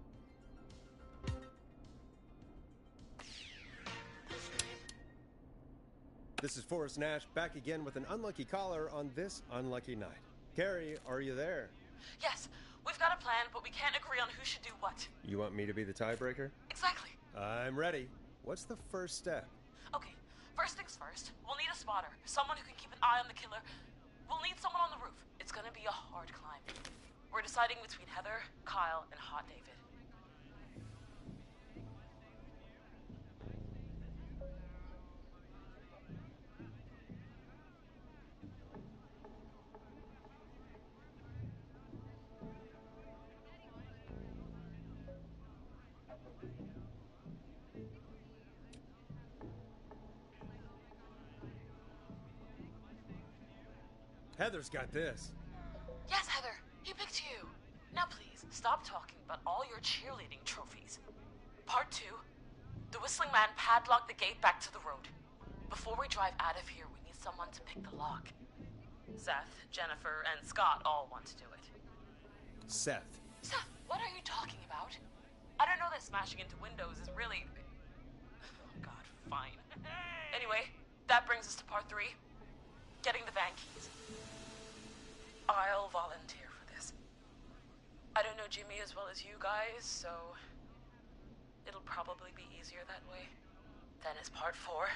This is Forrest Nash back again with an unlucky caller on this unlucky night. Carrie, are you there? Yes, we've got a plan, but we can't agree on who should do what. You want me to be the tiebreaker? Exactly. I'm ready. What's the first step? Okay, first things first. We'll need a spotter, someone who can keep an eye on the killer. We'll need someone on the roof. It's gonna be a hard climb. We're deciding between Heather, Kyle, and Hot David. Heather's got this. Yes, Heather, he picked you. Now please, stop talking about all your cheerleading trophies. Part 2. The Whistling Man padlocked the gate back to the road. Before we drive out of here, we need someone to pick the lock. Seth, Jennifer, and Scott all want to do it. Seth. Seth, what are you talking about? I don't know that smashing into windows is really... Oh God, fine. Anyway, that brings us to part 3. Getting the van keys. I'll volunteer for this. I don't know Jimmy as well as you guys, so it'll probably be easier that way. Then is part 4.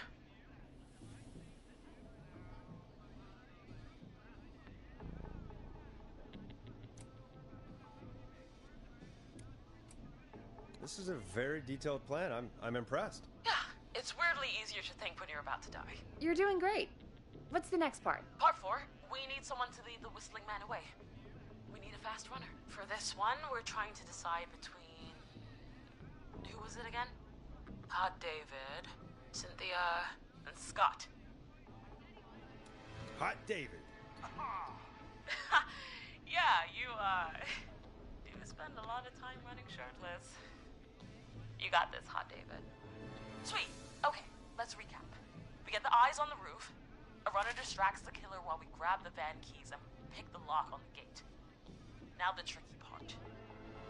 This is a very detailed plan. I'm impressed. Yeah, it's weirdly easier to think when you're about to die. You're doing great. What's the next part? Part 4, we need someone to lead the Whistling Man away. We need a fast runner. For this one, we're trying to decide between... Who was it again? Hot David, Cynthia, and Scott. Hot David. Yeah, you, do spell spend a lot of time running shirtless. You got this, Hot David. Sweet. Okay, let's recap. We get the eyes on the roof. A runner distracts the killer while we grab the van keys and pick the lock on the gate. Now the tricky part.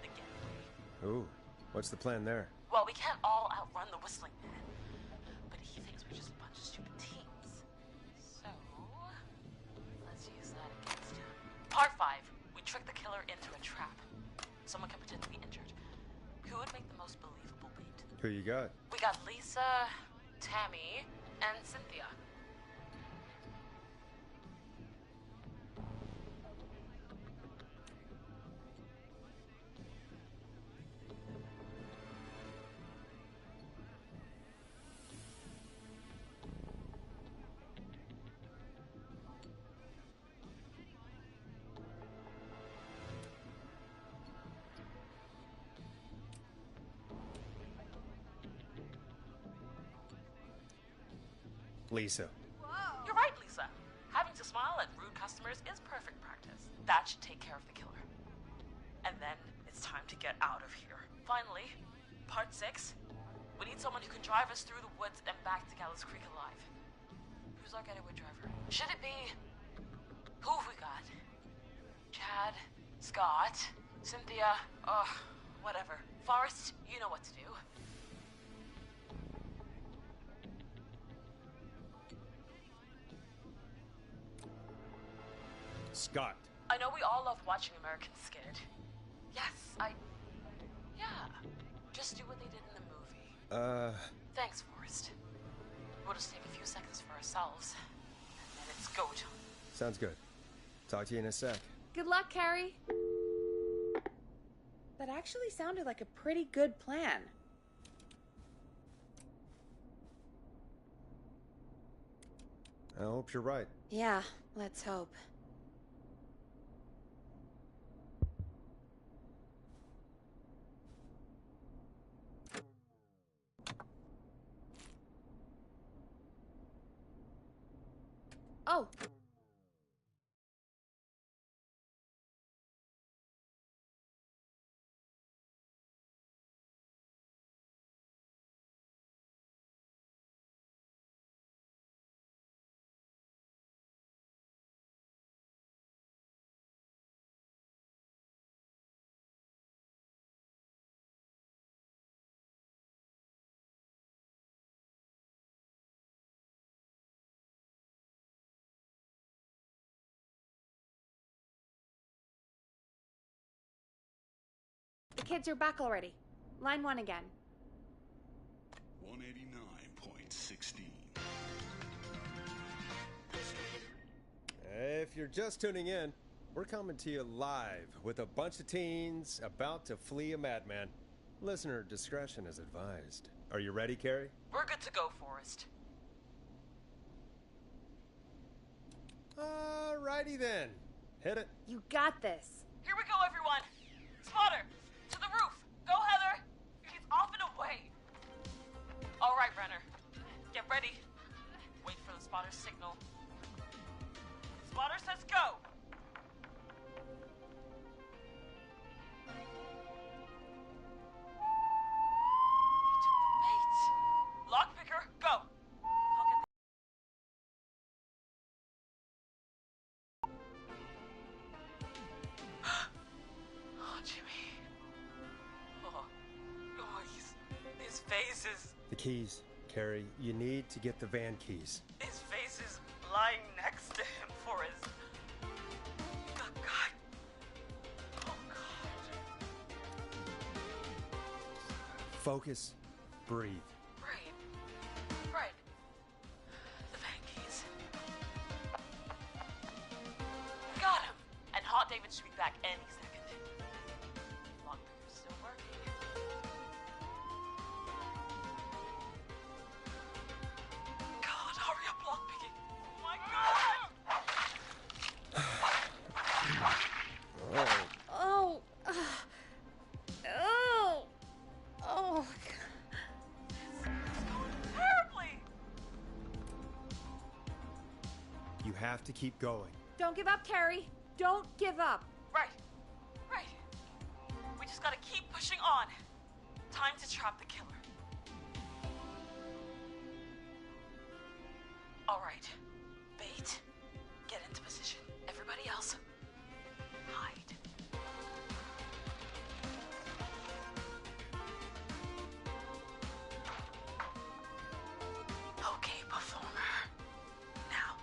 The getaway. Ooh, what's the plan there? Well, we can't all outrun the whistling man. But he thinks we're just a bunch of stupid teens. So, let's use that against him. Part 5. We trick the killer into a trap. Someone can pretend to be injured. Who would make the most believable bait? Who you got? We got Lisa, Tammy, and Cynthia. Lisa. You're right, Lisa. Having to smile at rude customers is perfect practice. That should take care of the killer. And then it's time to get out of here. Finally, part 6. We need someone who can drive us through the woods and back to Gallows Creek alive. Who's our getaway driver? Should it be... Who have we got? Chad, Scott, Cynthia, whatever. Forrest, you know what to do. Scott. I know we all love watching American Skid. Yes, yeah. Just do what they did in the movie. Thanks, Forrest. We'll just take a few seconds for ourselves, and then it's go time. Sounds good. Talk to you in a sec. Good luck, Carrie. That actually sounded like a pretty good plan. I hope you're right. Yeah, let's hope. Oh. The kids are back already. Line 1 again. 189.16. If you're just tuning in, we're coming to you live with a bunch of teens about to flee a madman. Listener discretion is advised. Are you ready, Carrie? We're good to go, Forrest. Alrighty then. Hit it. You got this. Here we go, everyone. Spotter, to the roof. Go, Heather. He's off and away. All right, Renner. Get ready. Wait for the spotter's signal. Spotter says go. He took the bait. Lockpicker, go. I'll get Oh, Jimmy. Oh, his face is... The keys. Carrie, you need to get the van keys. His face is lying next to him for his... Oh, God. Oh, God. Focus. Breathe. Right. The van keys. Got him! And Hot David should be back any second. Lockpicker's still working. God, hurry up, lockpicking! Oh my God! Oh. Oh. Oh. Terribly! You have to keep going. Don't give up, Carrie. Don't give up. Right. We Switching on. Time to trap the killer. Alright. Bait. Get into position. Everybody else, hide. Okay, performer. Now,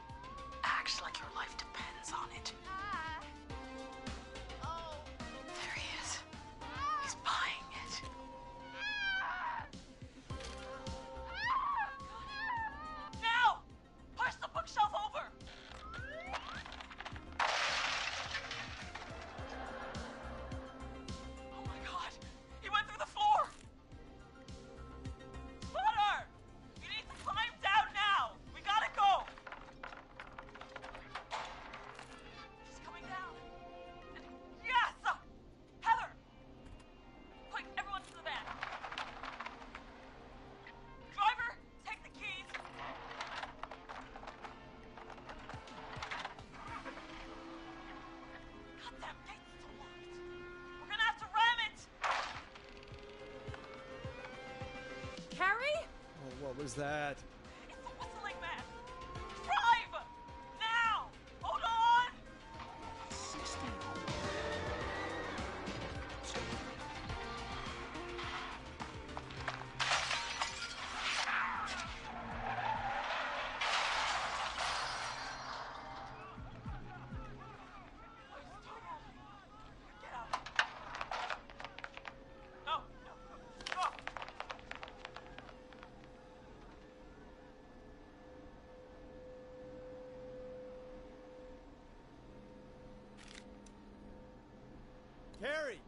act like your life depends on it. There he is. He's buying it. Now! Push the bookshelf over! Oh my god! He went through the floor! Butter! You need to climb down now! We gotta go! She's coming down. Yes! Heather! Quick, everyone to the van. Driver, take the keys. Goddamn gate's still locked. We're gonna have to ram it! Carrie? Oh, what was that? It's the whistling man! Drive! Now! Hold on! 16. Get out. No, no, stop! Carrie!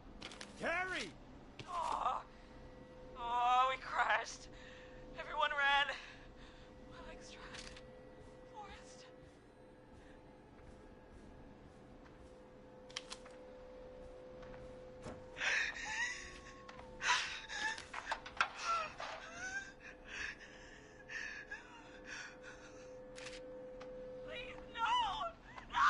Carrie! Oh, we crashed. Everyone ran. My legs dragged. Forrest. Please, no! No!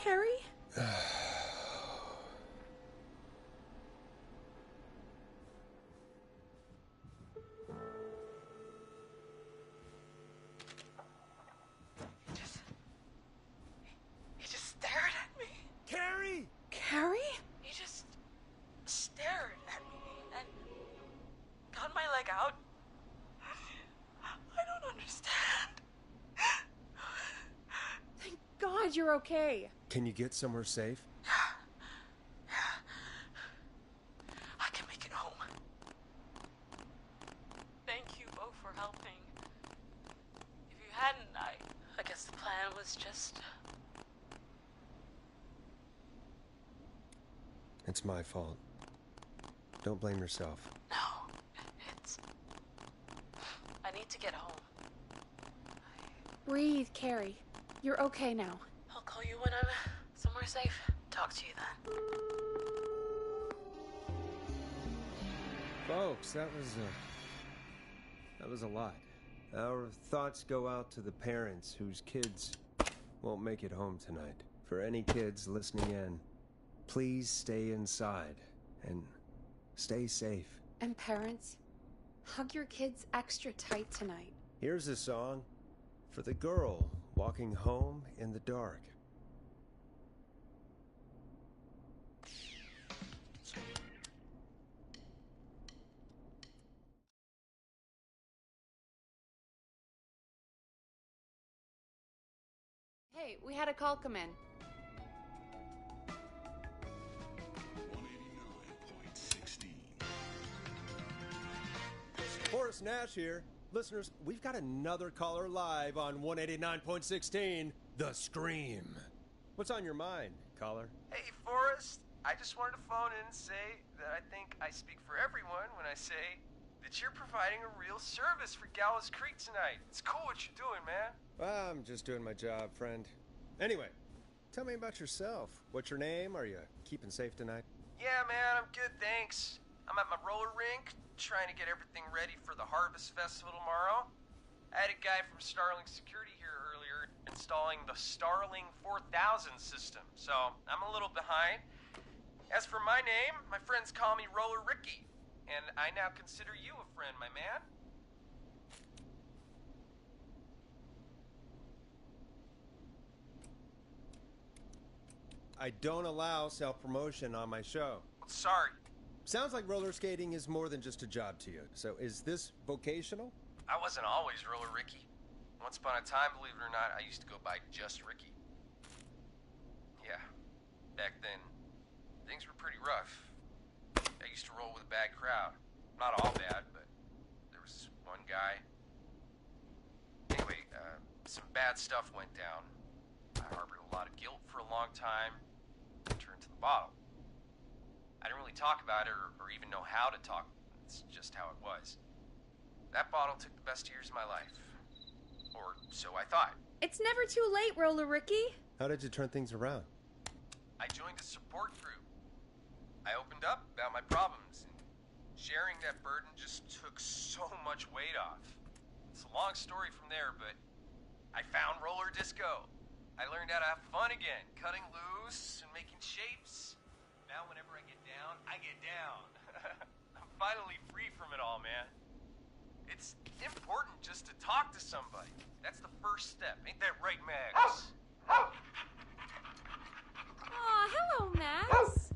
Carrie? He just stared at me. Carrie! Carrie? He just stared at me and got my leg out. I don't understand. Thank God you're okay. Can you get somewhere safe? I can make it home. Thank you both for helping. If you hadn't, I guess the plan was just... It's my fault. Don't blame yourself. No, it's... I need to get home. Breathe, Carrie. You're okay now. I'll call you when I'm somewhere safe. Talk to you then. Folks, that was a lot. Our thoughts go out to the parents whose kids won't make it home tonight. For any kids listening in, please stay inside and stay safe. And parents, hug your kids extra tight tonight. Here's a song for the girl walking home in the dark. Hey, we had a call come in. 189.16. Horace Nash here. Listeners, we've got another caller live on 189.16, The Scream. What's on your mind, caller? Hey, Forrest. I just wanted to phone in and say that I think I speak for everyone when I say that you're providing a real service for Gallows Creek tonight. It's cool what you're doing, man. Well, I'm just doing my job, friend. Anyway, tell me about yourself. What's your name? Are you keeping safe tonight? Yeah, man, I'm good, thanks. I'm at my roller rink, trying to get everything ready for the Harvest Festival tomorrow. I had a guy from Starling Security here earlier installing the Starling 4000 system, so I'm a little behind. As for my name, my friends call me Roller Ricky, and I now consider you a friend, my man. I don't allow self-promotion on my show. Sorry. Sounds like roller skating is more than just a job to you. So is this vocational? I wasn't always Roller Ricky. Once upon a time, believe it or not, I used to go by just Ricky. Yeah, back then, things were pretty rough. I used to roll with a bad crowd. Not all bad, but there was one guy. Anyway, some bad stuff went down. I harbored a lot of guilt for a long time, and turned to the bottle. I didn't really talk about it or even know how to talk. It's just how it was. That bottle took the best years of my life. Or so I thought. It's never too late, Roller Ricky. How did you turn things around? I joined a support group. I opened up about my problems, and sharing that burden just took so much weight off. It's a long story from there, but I found roller disco. I learned how to have fun again, cutting loose and making shapes. Now whenever I get down, I get down. I'm finally free from it all, man. It's important just to talk to somebody. That's the first step. Ain't that right, Max? Aw, hello, Max.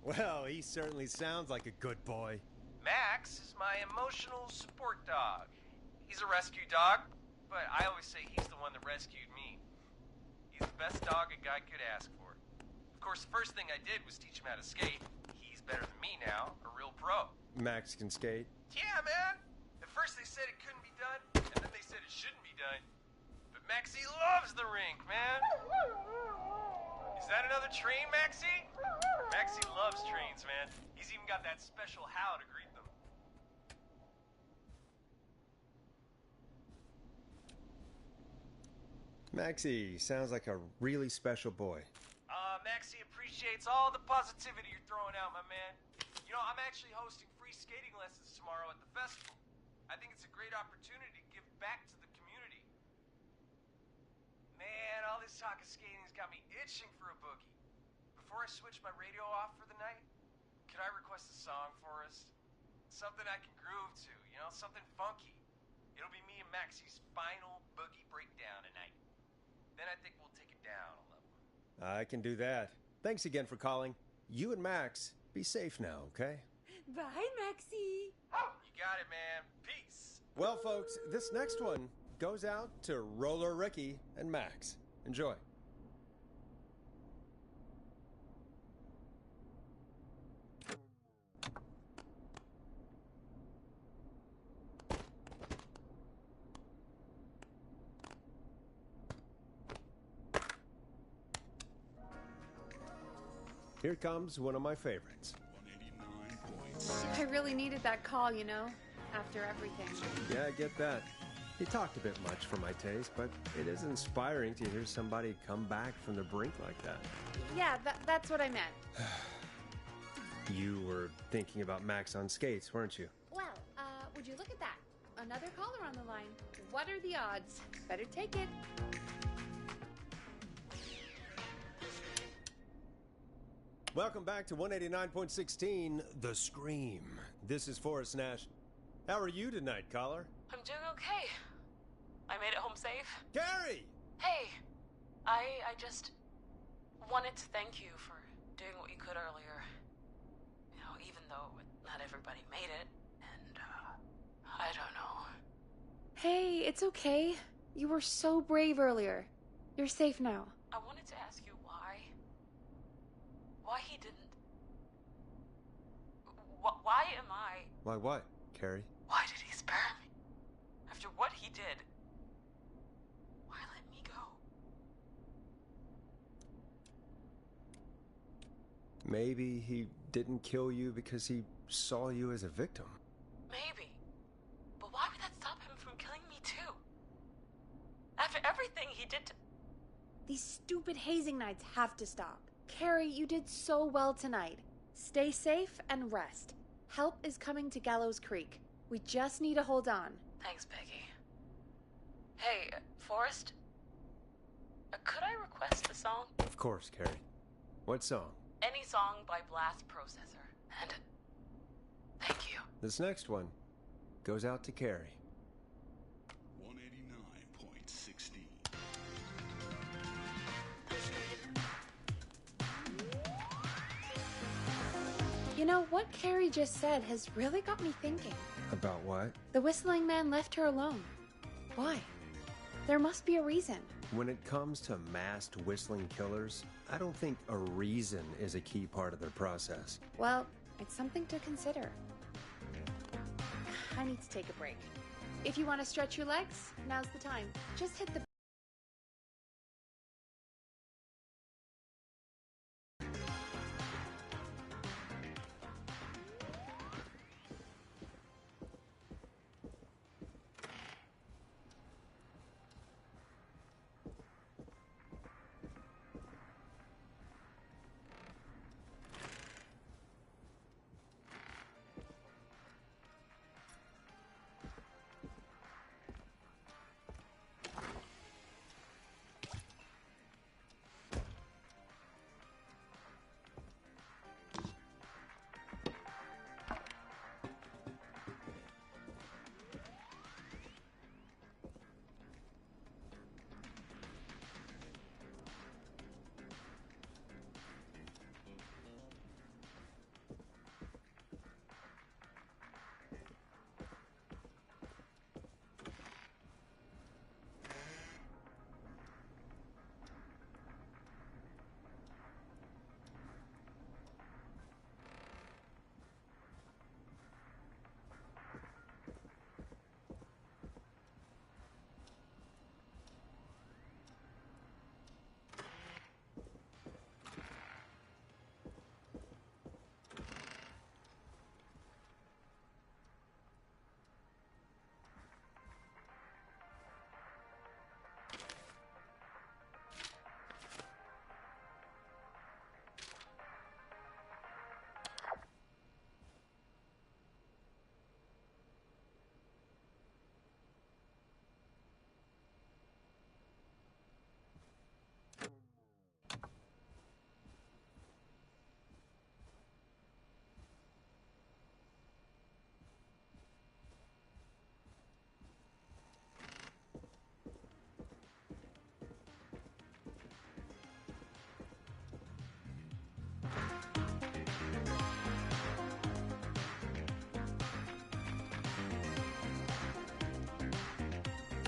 Well, he certainly sounds like a good boy. Max is my emotional support dog. He's a rescue dog, but I always say he's the one that rescued me. He's the best dog a guy could ask for. Of course, the first thing I did was teach him how to skate. He's better than me now, a real pro. Max can skate. Yeah, man. At first they said it couldn't be done, and then they said it shouldn't be done. But Maxie loves the rink, man. Is that another train, Maxie? Maxie loves trains, man. He's even got that special how to greet them. Maxie sounds like a really special boy. Maxie appreciates all the positivity you're throwing out, my man. You know, I'm actually hosting free skating lessons tomorrow at the festival. I think it's a great opportunity to give back to the community. Man, all this talk of skating's got me itching for a boogie. Before I switch my radio off for the night, could I request a song for us? Something I can groove to, you know, something funky. It'll be me and Maxie's final boogie breakdown tonight. Then I think we'll take it down a level. I can do that. Thanks again for calling. You and Max, be safe now, okay? Bye, Maxie. You got it, man. Peace. Well, folks, this next one goes out to Roller Ricky and Max. Enjoy. Here comes one of my favorites. 189.6. I really needed that call, you know, after everything. Yeah, I get that. He talked a bit much for my taste, but it is inspiring to hear somebody come back from the brink like that. Yeah, that's what I meant. You were thinking about Max on skates, weren't you? Well, would you look at that? Another caller on the line. What are the odds? Better take it. Welcome back to 189.16, The Scream. This is Forrest Nash. How are you tonight, caller? I'm doing okay. I made it home safe. Gary! Hey, I just wanted to thank you for doing what you could earlier. You know, even though not everybody made it, and, I don't know. Hey, it's okay. You were so brave earlier. You're safe now. I wanted to ask you why he didn't... Why am I... Why what, Carrie? Why did he spare me? After what he did, why let me go? Maybe he didn't kill you because he saw you as a victim. Maybe. But why would that stop him from killing me too? After everything he did to... These stupid hazing nights have to stop. Carrie, you did so well tonight. Stay safe and rest. Help is coming to Gallows Creek. We just need to hold on. Thanks, Peggy. Hey, Forrest? Could I request a song? Of course, Carrie. What song? Any song by Blast Processor. And thank you. This next one goes out to Carrie. 189.16. You know, what Carrie just said has really got me thinking. About what? The whistling man left her alone. Why? There must be a reason. When it comes to masked whistling killers, I don't think a reason is a key part of their process. Well, it's something to consider. I need to take a break. If you want to stretch your legs, now's the time. Just hit the...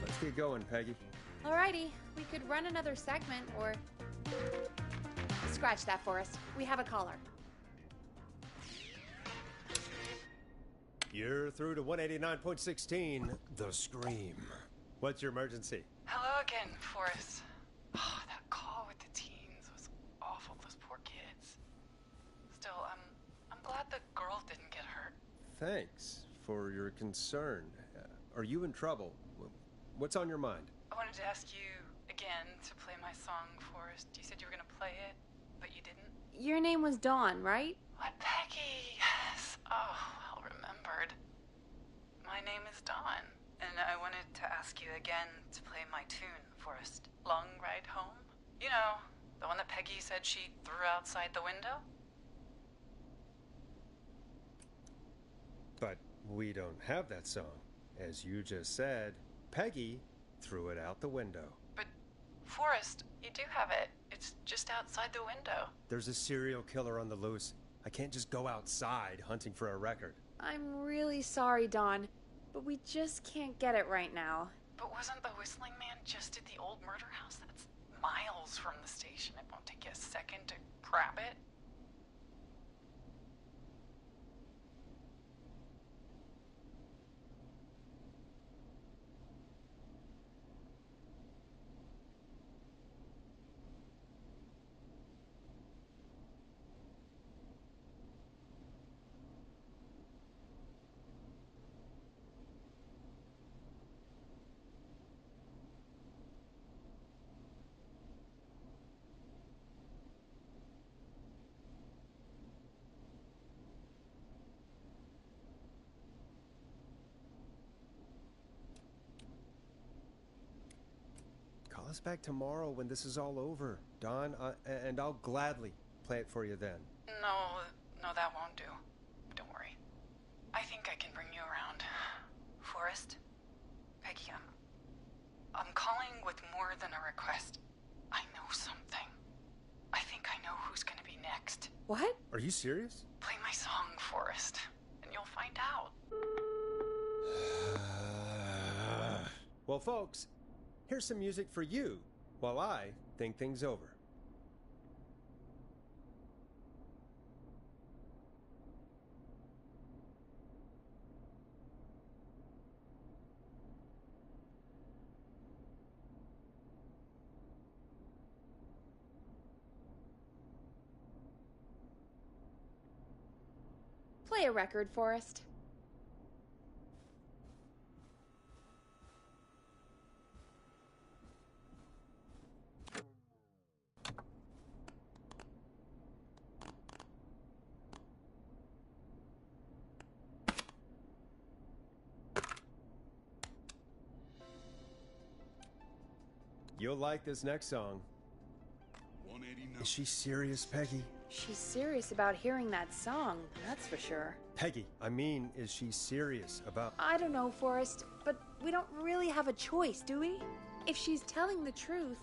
Let's get going, Peggy. Alrighty, we could run another segment, or... Scratch that, Forrest. We have a caller. You're through to 189.16, The Scream. What's your emergency? Hello again, Forrest. Oh, that call with the teens was awful, those poor kids. Still, I'm glad the girl didn't get hurt. Thanks for your concern. Are you in trouble? What's on your mind? I wanted to ask you again to play my song, Forrest. You said you were gonna play it, but you didn't. Your name was Dawn, right? What, Peggy? Yes. Oh, well remembered. My name is Dawn, and I wanted to ask you again to play my tune, Forrest. Long Ride Home? You know, the one that Peggy said she threw outside the window? But we don't have that song. As you just said, Peggy threw it out the window. But, Forrest, you do have it. It's just outside the window. There's a serial killer on the loose. I can't just go outside hunting for a record. I'm really sorry, Dawn, but we just can't get it right now. But wasn't the whistling man just at the old murder house? That's miles from the station. It won't take you a second to grab it. Call us back tomorrow when this is all over, Don, and I'll gladly play it for you then. No, that won't do. Don't worry. I think I can bring you around. Forrest? Peggy, I'm calling with more than a request. I know something. I think I know who's gonna be next. What? Are you serious? Play my song, Forrest, and you'll find out. Well, folks, here's some music for you while I think things over. Play a record, Forrest. You'll like this next song. 189. Is she serious, Peggy? She's serious about hearing that song, that's for sure. Peggy, I mean, is she serious about... I don't know, Forrest, but we don't really have a choice, do we? If she's telling the truth...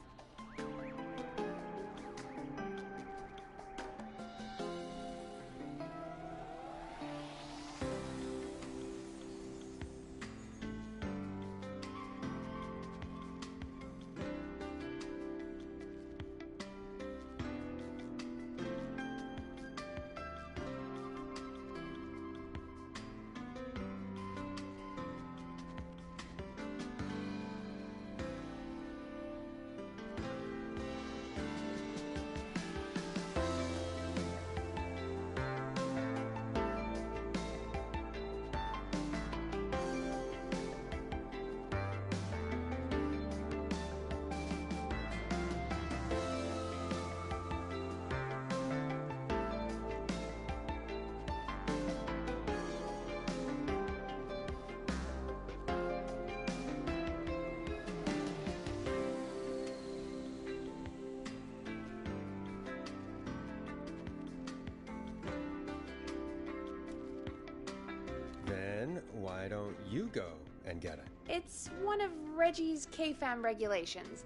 Then why don't you go and get it? It's one of Reggie's K-Fam regulations.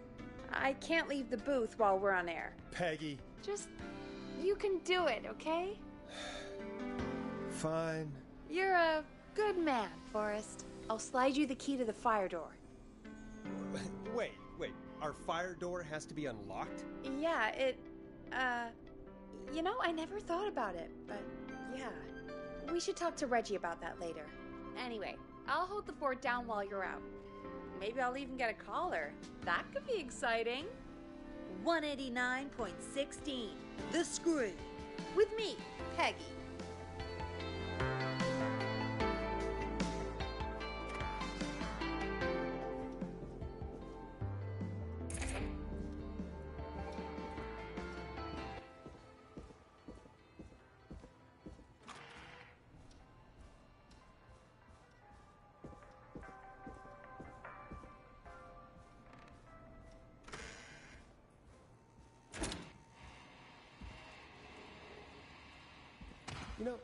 I can't leave the booth while we're on air. Peggy. Just... you can do it, okay? Fine. You're a good man, Forrest. I'll slide you the key to the fire door. Wait. Our fire door has to be unlocked? Yeah, you know, I never thought about it, but yeah. We should talk to Reggie about that later. Anyway, I'll hold the fort down while you're out. Maybe I'll even get a caller. That could be exciting. 189.16, The Screw. With me, Peggy. You know,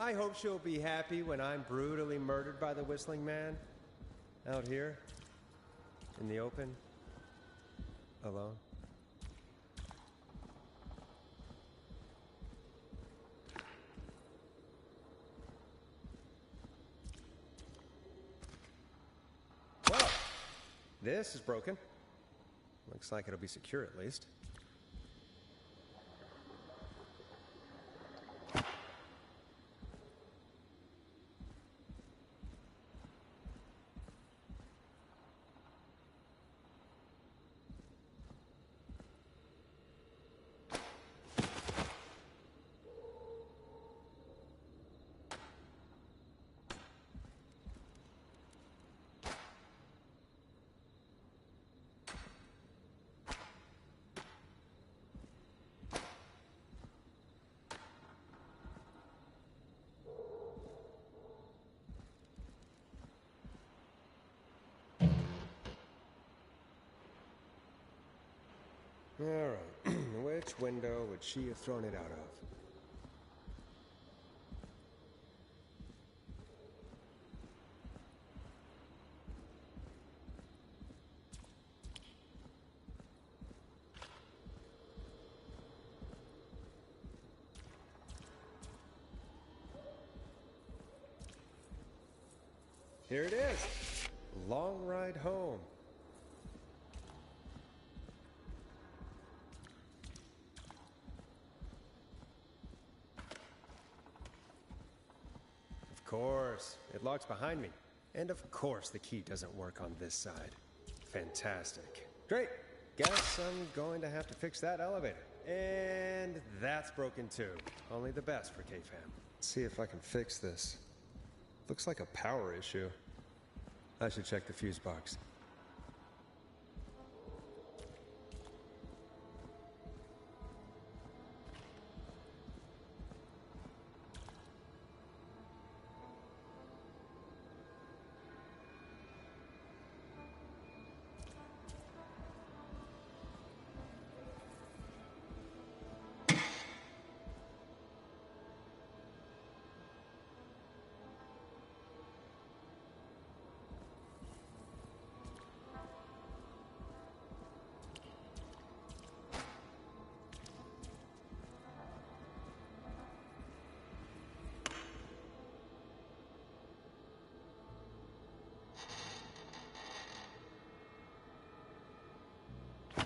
I hope she'll be happy when I'm brutally murdered by the Whistling Man. Out here. In the open. Alone. Well, this is broken. Looks like it'll be secure at least. Alright, which window would she have thrown it out of? Here it is. Long ride home. Of course, it locks behind me. And of course the key doesn't work on this side. Fantastic. Great. Guess I'm going to have to fix that elevator. And that's broken too. Only the best for K-Fam. Let's see if I can fix this. Looks like a power issue. I should check the fuse box.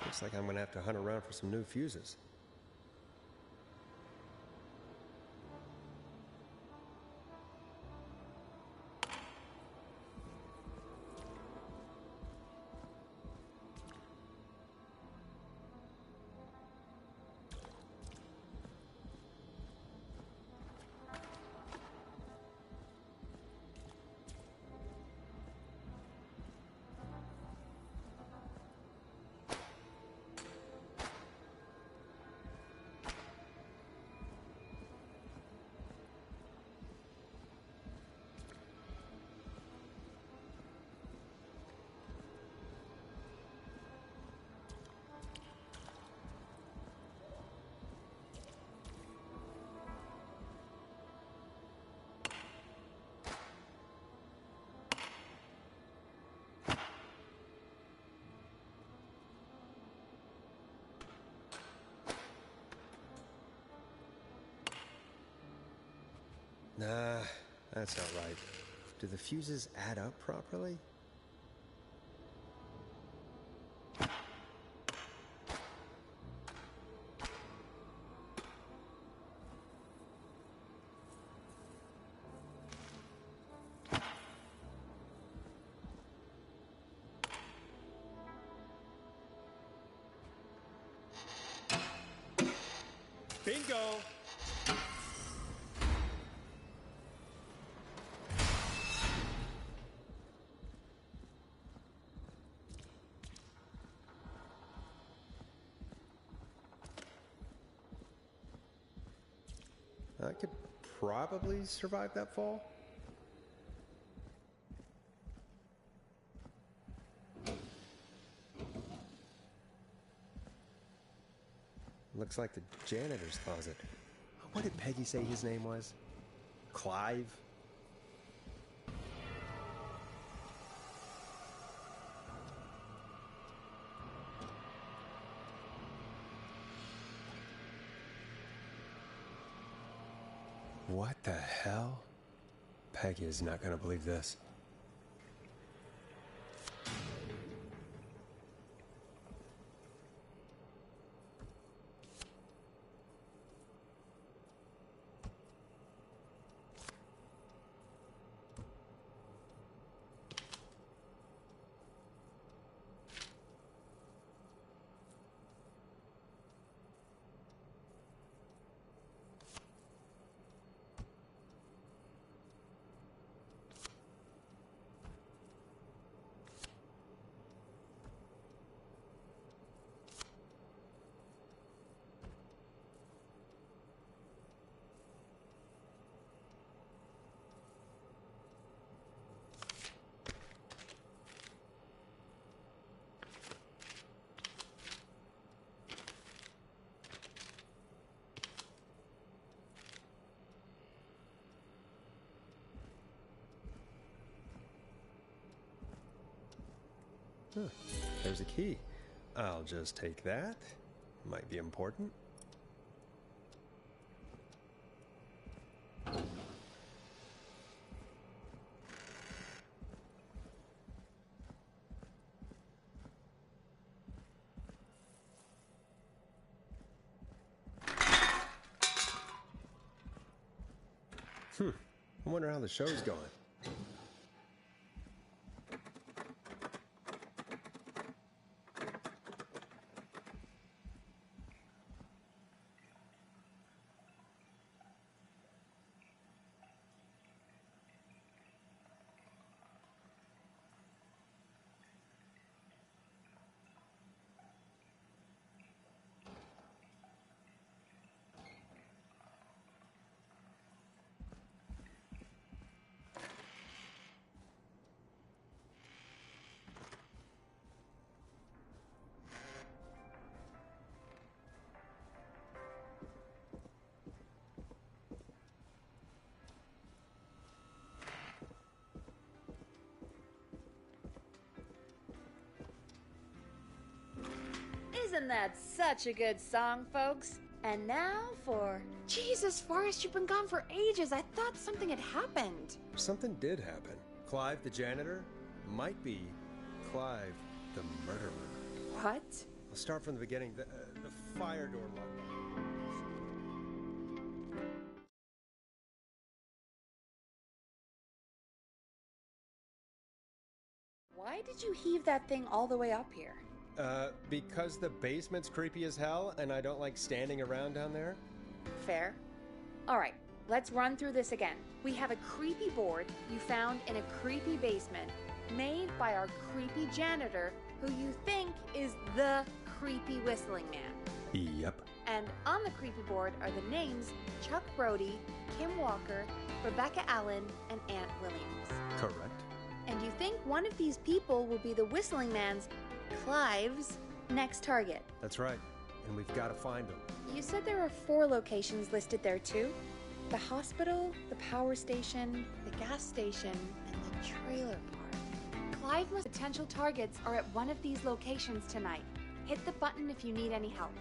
Looks like I'm gonna have to hunt around for some new fuses. Nah, that's not right. Do the fuses add up properly? Bingo! I could probably survive that fall. Looks like the janitor's closet. What did Peggy say his name was? Clive? What the hell? Peggy is not gonna believe this. Huh, there's a key. I'll just take that. Might be important. I wonder how the show's going. Isn't that such a good song, folks? And now for... Jesus, Forrest, you've been gone for ages. I thought something had happened. Something did happen. Clive the janitor might be Clive the murderer. What? I'll start from the beginning. The fire door locked. Why did you heave that thing all the way up here? Because the basement's creepy as hell, and I don't like standing around down there. Fair. Alright, let's run through this again. We have a creepy board you found in a creepy basement, made by our creepy janitor, who you think is the creepy whistling man. Yep. And on the creepy board are the names Chuck Brody, Kim Walker, Rebecca Allen, and Aunt Williams. Correct. And you think one of these people will be the whistling man's, Clive's, next target. That's right. And we've got to find him. You said there are 4 locations listed there too? The hospital, the power station, the gas station, and the trailer park. Clive's potential targets are at one of these locations tonight. Hit the button if you need any help.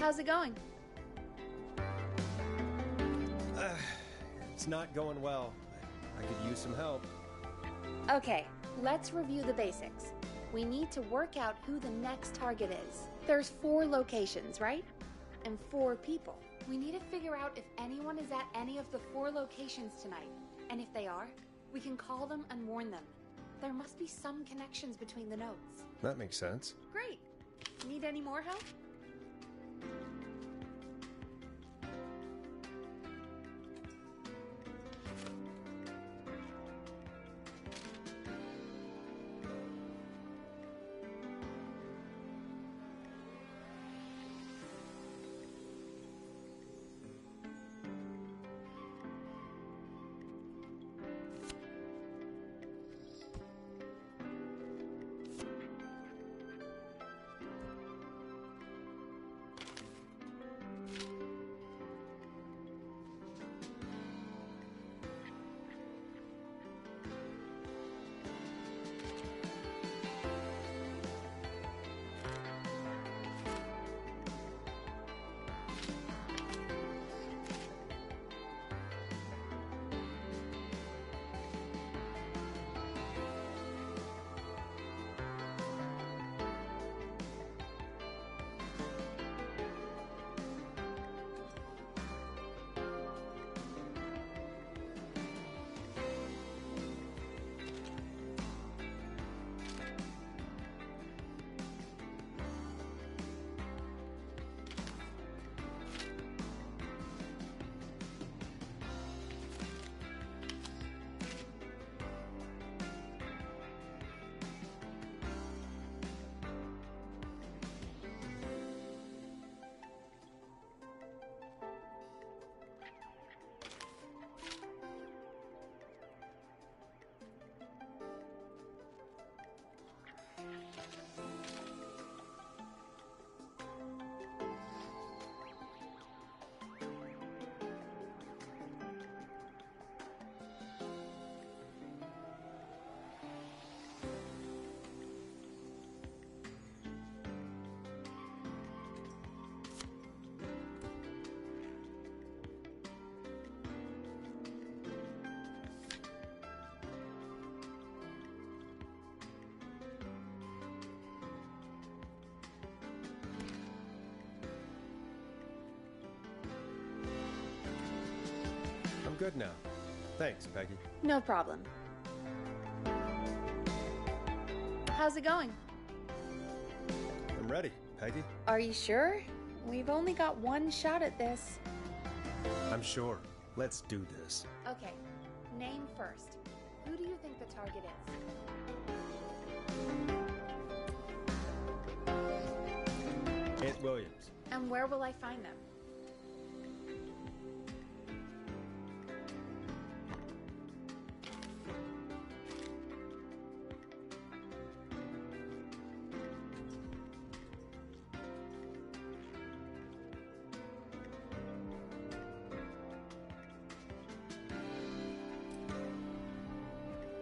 How's it going? It's not going well. I could use some help. Okay, let's review the basics. We need to work out who the next target is. There's 4 locations, right? And 4 people. We need to figure out if anyone is at any of the 4 locations tonight. And if they are, we can call them and warn them. There must be some connections between the notes. That makes sense. Great. Need any more help? I'm good now. Thanks, Peggy. No problem. How's it going? I'm ready, Peggy. Are you sure? We've only got one shot at this. I'm sure. Let's do this. Okay, name first. Who do you think the target is? Aunt Williams. And where will I find them?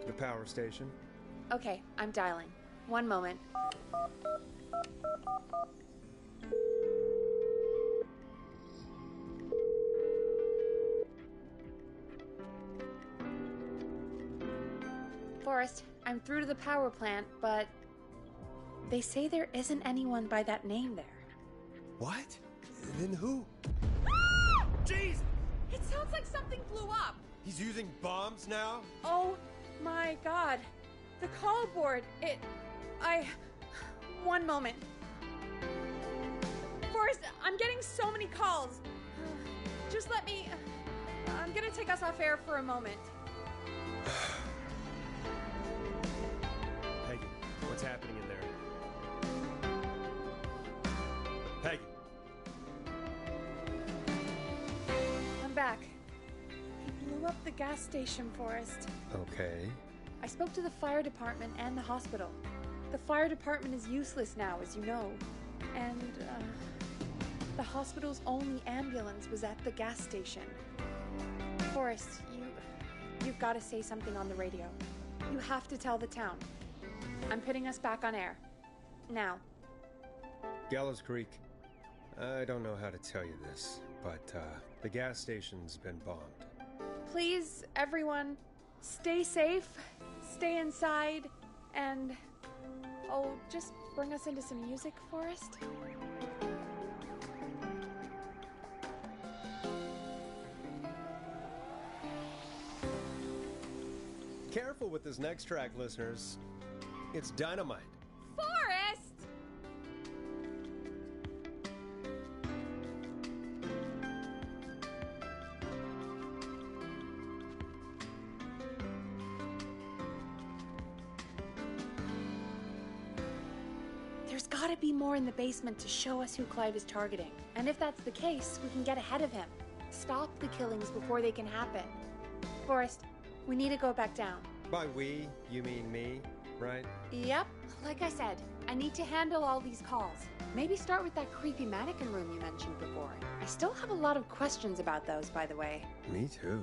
The power station. Okay, I'm dialing. One moment. Forrest, I'm through to the power plant, but they say there isn't anyone by that name there. What? Then who? Jeez! It sounds like something blew up. He's using bombs now? Oh my god. The call board. One moment. Forrest, I'm getting so many calls. Just let me... I'm gonna take us off air for a moment. Peggy, what's happening in there? Peggy. I'm back. He blew up the gas station, Forrest. Okay. I spoke to the fire department and the hospital. The fire department is useless now, as you know. And, the hospital's only ambulance was at the gas station. Forrest, you've got to say something on the radio. You have to tell the town. I'm putting us back on air. Now. Gallows Creek. I don't know how to tell you this, but the gas station's been bombed. Please, everyone, stay safe, stay inside, and... oh, just bring us into some music, Forrest. Careful with this next track, listeners. It's dynamite. Forrest! There's gotta be more in the basement to show us who Clive is targeting. And if that's the case, we can get ahead of him. Stop the killings before they can happen. Forrest, we need to go back down. By we, you mean me, right? Yep. Like I said, I need to handle all these calls. Maybe start with that creepy mannequin room you mentioned before. I still have a lot of questions about those, by the way. Me too.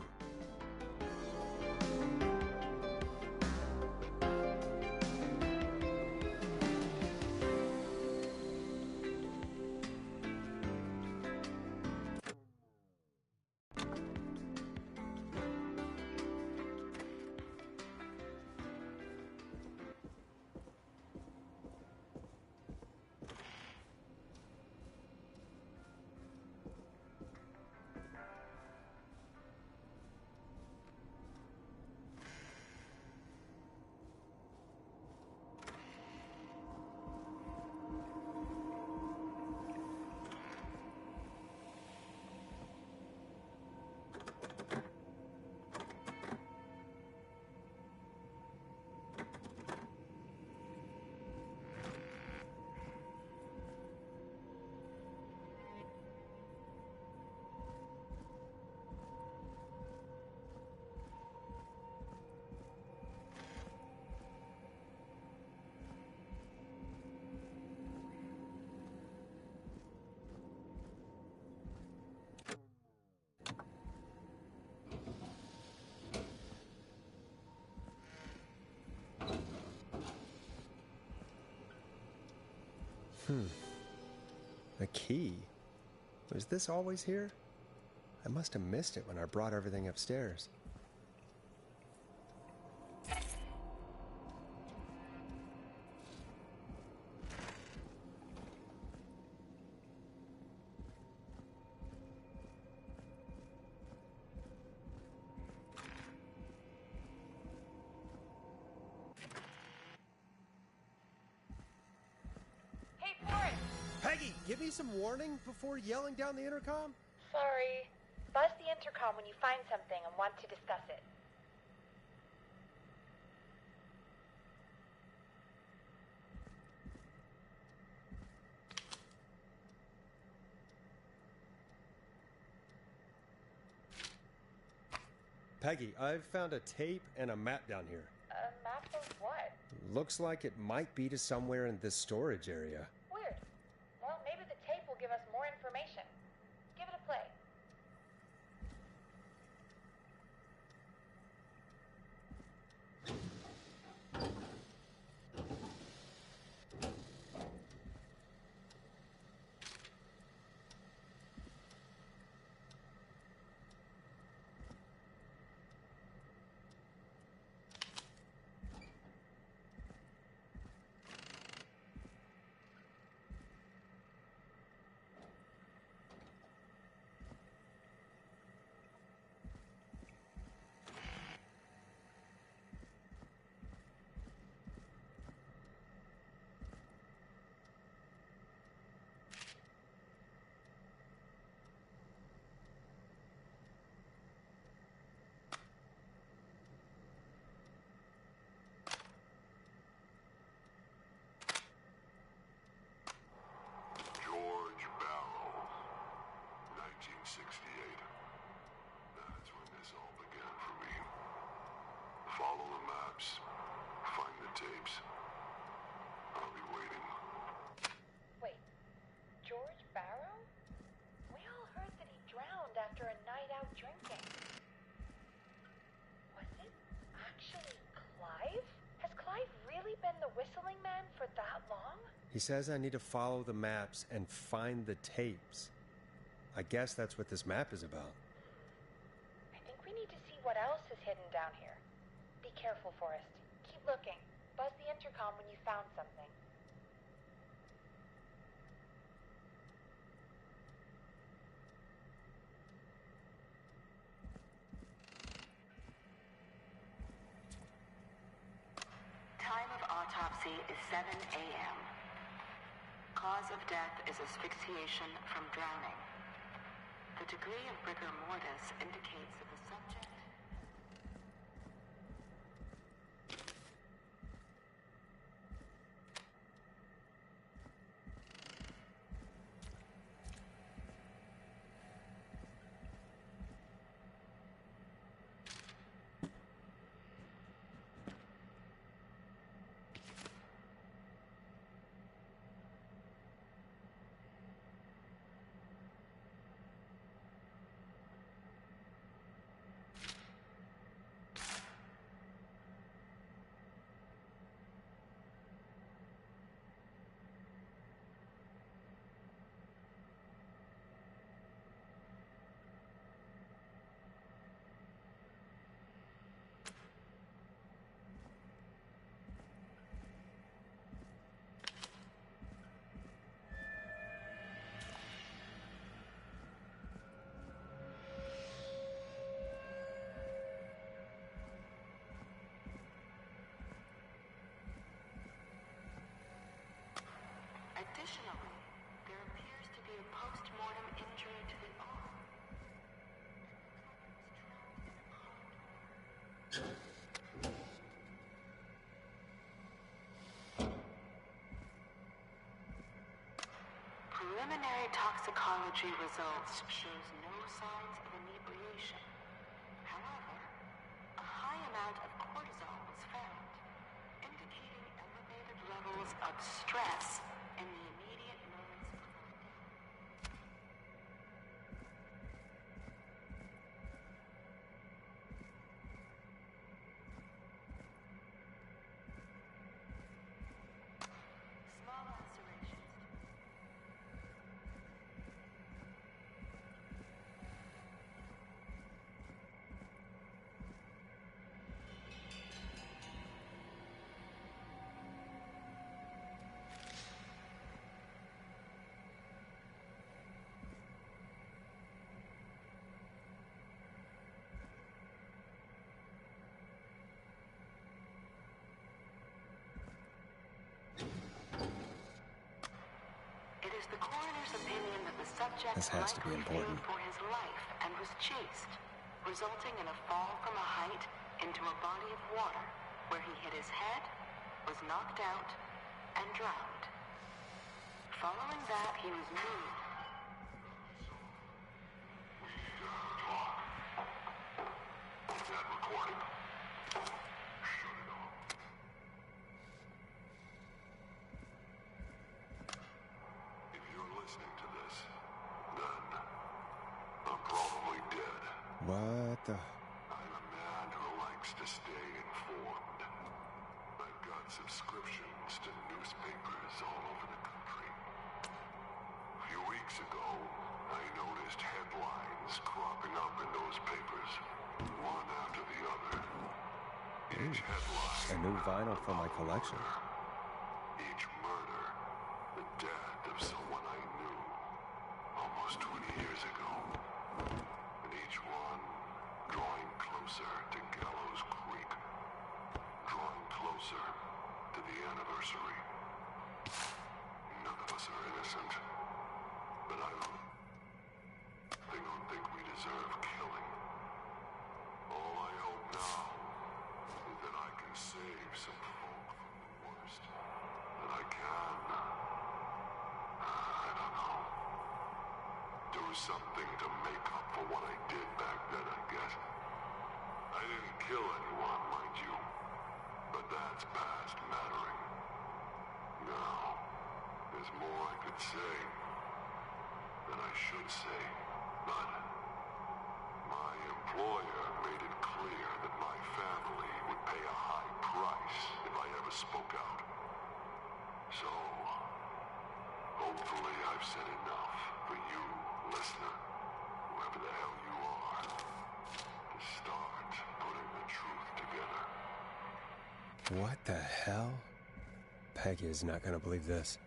A key? Was this always here? I must have missed it when I brought everything upstairs. Peggy, give me some warning before yelling down the intercom? Sorry. Buzz the intercom when you find something and want to discuss it. Peggy, I've found a tape and a map down here. A map of what? Looks like it might be to somewhere in this storage area. Weird. Well, maybe the tape will give us more information. Give it a play. the whistling man for that long? He says I need to follow the maps and find the tapes. I guess that's what this map is about. I think we need to see what else is hidden down here. Be careful, Forrest. Keep looking. Buzz the intercom when you found something. Time of autopsy is 7 a.m. Cause of death is asphyxiation from drowning. The degree of rigor mortis indicates that the subject... Additionally, there appears to be a post-mortem injury to the arm. Preliminary toxicology results shows no signs of inebriation. However, a high amount of cortisol was found, indicating elevated levels of stress in the immediate moments before death. Small lacerations. It is the coroner's opinion that the subject This has to be likely important. feared for his life and was chased, resulting in a fall from a height into a body of water where he hit his head, was knocked out, and drowned. Following that, he was moved. That recording. Shut it off. If you're listening to this, then I'm probably dead. What the... I'm a man who likes to stay informed. I've got subscriptions to newspapers all over the country. A few weeks ago, I noticed headlines cropping up in those papers, one after the other. Each headline... A new vinyl for my collection. Each murder, the death of someone I knew almost 20 years ago. And each one drawing closer to Gallows Creek. Drawing closer to the anniversary. None of us are innocent. But I don't think we deserve killing. All I hope now is that I can save some folk from the worst. That I can. I don't know. Do something to make up for what I did back then, I guess. I didn't kill anyone, mind you. But that's past mattering. Now, there's more I could say. That I should say. But my employer made it clear that my family would pay a high price if I ever never spoke out. So, hopefully I've said enough for you, listener, whoever the hell you are, to start putting the truth together. What the hell? Peggy is not going to believe this.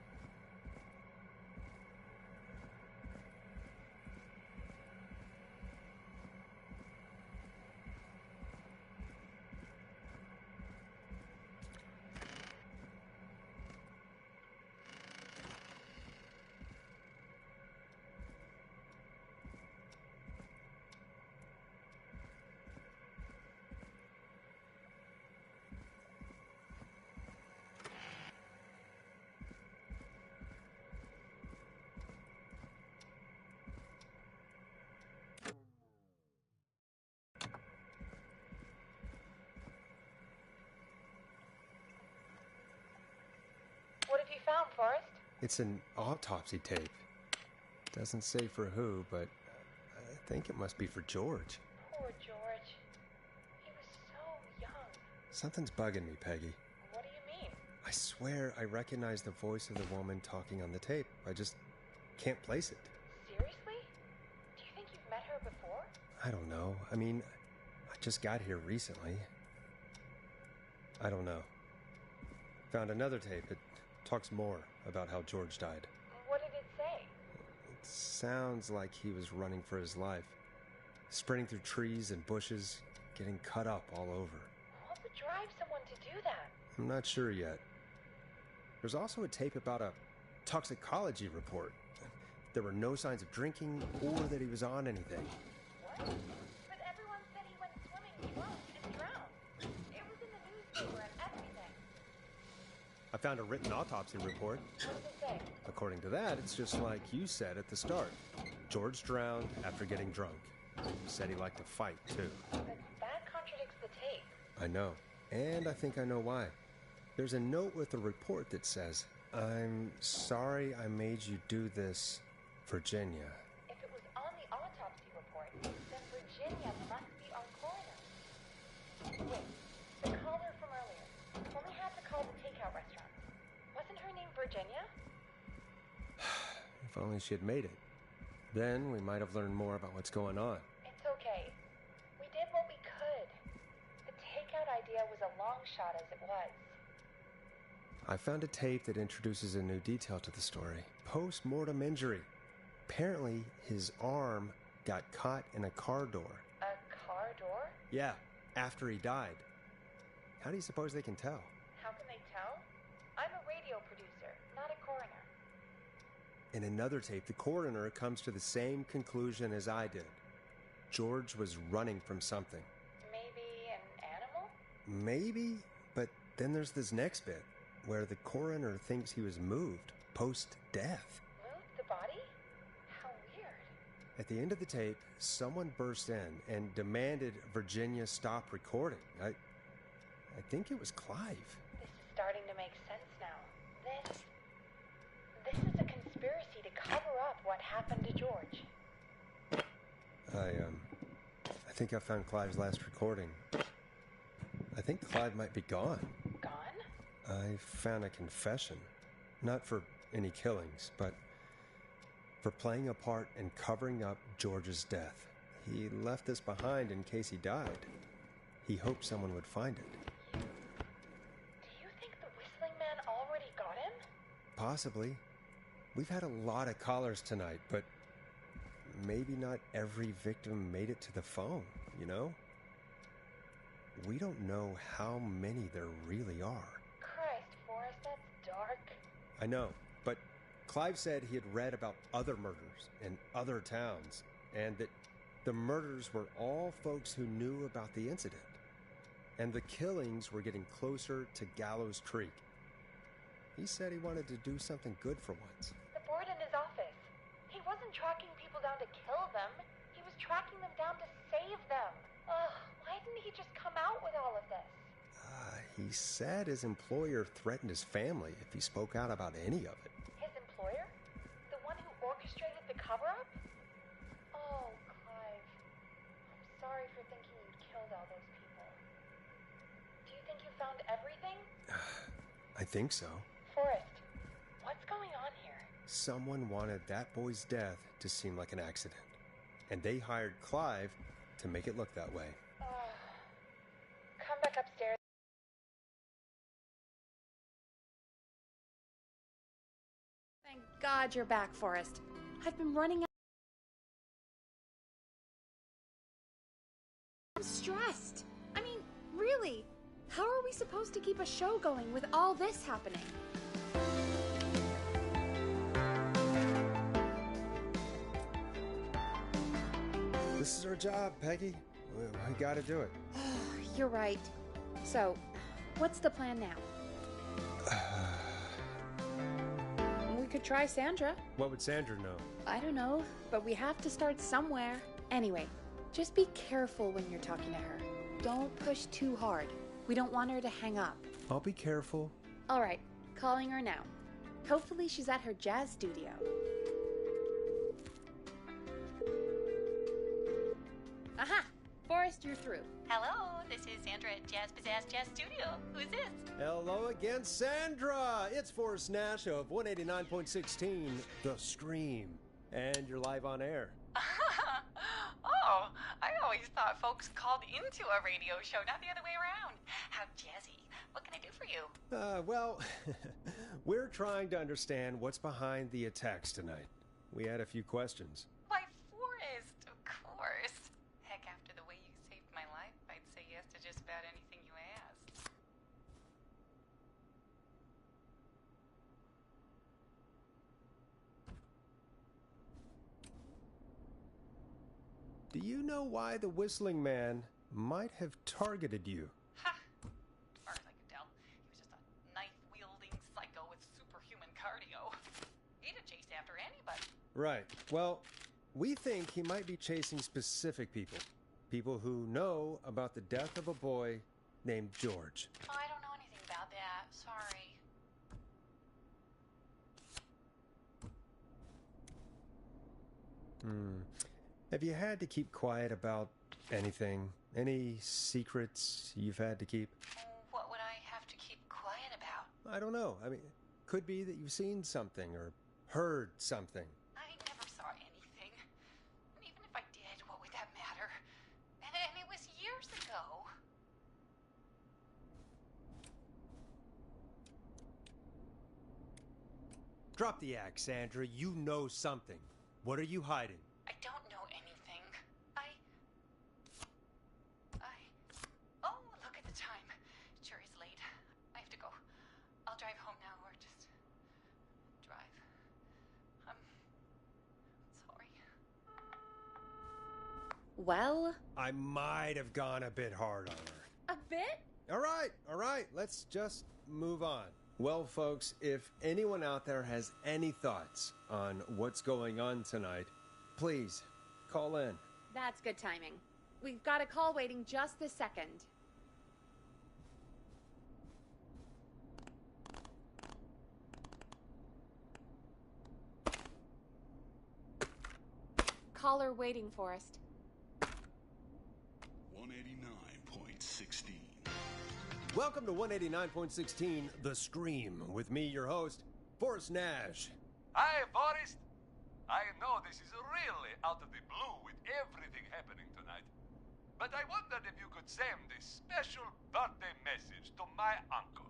What have you found, Forrest? It's an autopsy tape. Doesn't say for who, but I think it must be for George. Poor George. He was so young. Something's bugging me, Peggy. What do you mean? I swear I recognize the voice of the woman talking on the tape. I just can't place it. Seriously? Do you think you've met her before? I don't know. I mean, I just got here recently. I don't know. Found another tape. It talks more about how George died. What did it say? It sounds like he was running for his life. Sprinting through trees and bushes, getting cut up all over. What would drive someone to do that? I'm not sure yet. There's also a tape about a toxicology report. There were no signs of drinking or that he was on anything. What? But everyone said he went swimming drunk and drowned. It was in the newspaper and everything. I found a written autopsy report. What does it say? According to that, it's just like you said at the start. George drowned after getting drunk. Said he liked to fight, too. But that contradicts the tape. I know. And I think I know why. There's a note with the report that says, "I'm sorry I made you do this, Virginia." If it was on the autopsy report, then Virginia must be our coroner. Wait, the caller from earlier. When we had to call the takeout restaurant, wasn't her name Virginia? If only she had made it. Then we might have learned more about what's going on. It's okay. We did what we could. The takeout idea was a long shot as it was. I found a tape that introduces a new detail to the story. Post-mortem injury. Apparently, his arm got caught in a car door. A car door? Yeah, after he died. How do you suppose they can tell? How can they tell? I'm a radio producer, not a coroner. In another tape, the coroner comes to the same conclusion as I did. George was running from something. Maybe an animal? Maybe, but then there's this next bit, where the coroner thinks he was moved post-death. Moved the body? How weird. At the end of the tape, someone burst in and demanded Virginia stop recording. I think it was Clive. This is starting to make sense now. This is a conspiracy to cover up what happened to George. I think I found Clive's last recording. I think Clive might be gone. Gone? I found a confession. Not for any killings, but for playing a part in covering up George's death. He left this behind in case he died. He hoped someone would find it. Do you think the Whistling Man already got him? Possibly. We've had a lot of callers tonight, but maybe not every victim made it to the phone, you know? We don't know how many there really are. Christ, Forrest, that's dark. I know, but Clive said he had read about other murders in other towns, and that the murders were all folks who knew about the incident. And the killings were getting closer to Gallows Creek. He said he wanted to do something good for once. The board in his office. He wasn't tracking people down to kill them. He was tracking them down to save them. Ugh, why didn't he just come out with all of this? He said his employer threatened his family if he spoke out about any of it. His employer? The one who orchestrated the cover-up? Oh, Clive. I'm sorry for thinking you'd killed all those people. Do you think you found everything? I think so. Forrest, what's going on here? Someone wanted that boy's death to seem like an accident. And they hired Clive to make it look that way. Come back upstairs. Thank God you're back, Forrest. I've been running out. I'm stressed. I mean, really, how are we supposed to keep a show going with all this happening? This is our job, Peggy. We gotta do it. You're right. So, what's the plan now? We could try Sandra. What would Sandra know? I don't know, but we have to start somewhere. Anyway, just be careful when you're talking to her. Don't push too hard. We don't want her to hang up. I'll be careful. All right, calling her now. Hopefully she's at her jazz studio. Aha! Forrest, you're through. Hello, this is Sandra at Jazz Pizzazz Jazz Studio. Who's this? Hello again, Sandra! It's Forrest Nash of 189.16, The Scream. And you're live on air. Oh, I always thought folks called into a radio show, not the other way around. How jazzy. What can I do for you? Well, we're trying to understand what's behind the attacks tonight. We had a few questions. Why, Forrest, of course. Heck, after the way you saved my life, I'd say yes to just about anything you asked. Do you know why the Whistling Man might have targeted you? Ha! As far as I could tell, he was just a knife-wielding psycho with superhuman cardio. He'd have chased after anybody. Right. Well, we think he might be chasing specific people. People who know about the death of a boy named George. Oh, I don't know anything about that. Sorry. Have you had to keep quiet about anything? Any secrets you've had to keep? What would I have to keep quiet about? I don't know. I mean, could be that you've seen something or heard something. I never saw anything. And even if I did, what would that matter? And it was years ago. Drop the act, Sandra. You know something. What are you hiding? I don't know anything. Oh, look at the time. Sure is late. I have to go. I'll drive home now or just drive. I'm sorry. Well? I might have gone a bit hard on her. A bit? All right. Let's just move on. Well, folks, if anyone out there has any thoughts on what's going on tonight, please call in. That's good timing. We've got a call waiting just this second. Caller waiting, Forrest. 189.16. Welcome to 189.16, The Scream, with me, your host, Forrest Nash. Hi, Forrest. I know this is really out of the blue with everything happening tonight, but I wondered if you could send a special birthday message to my uncle.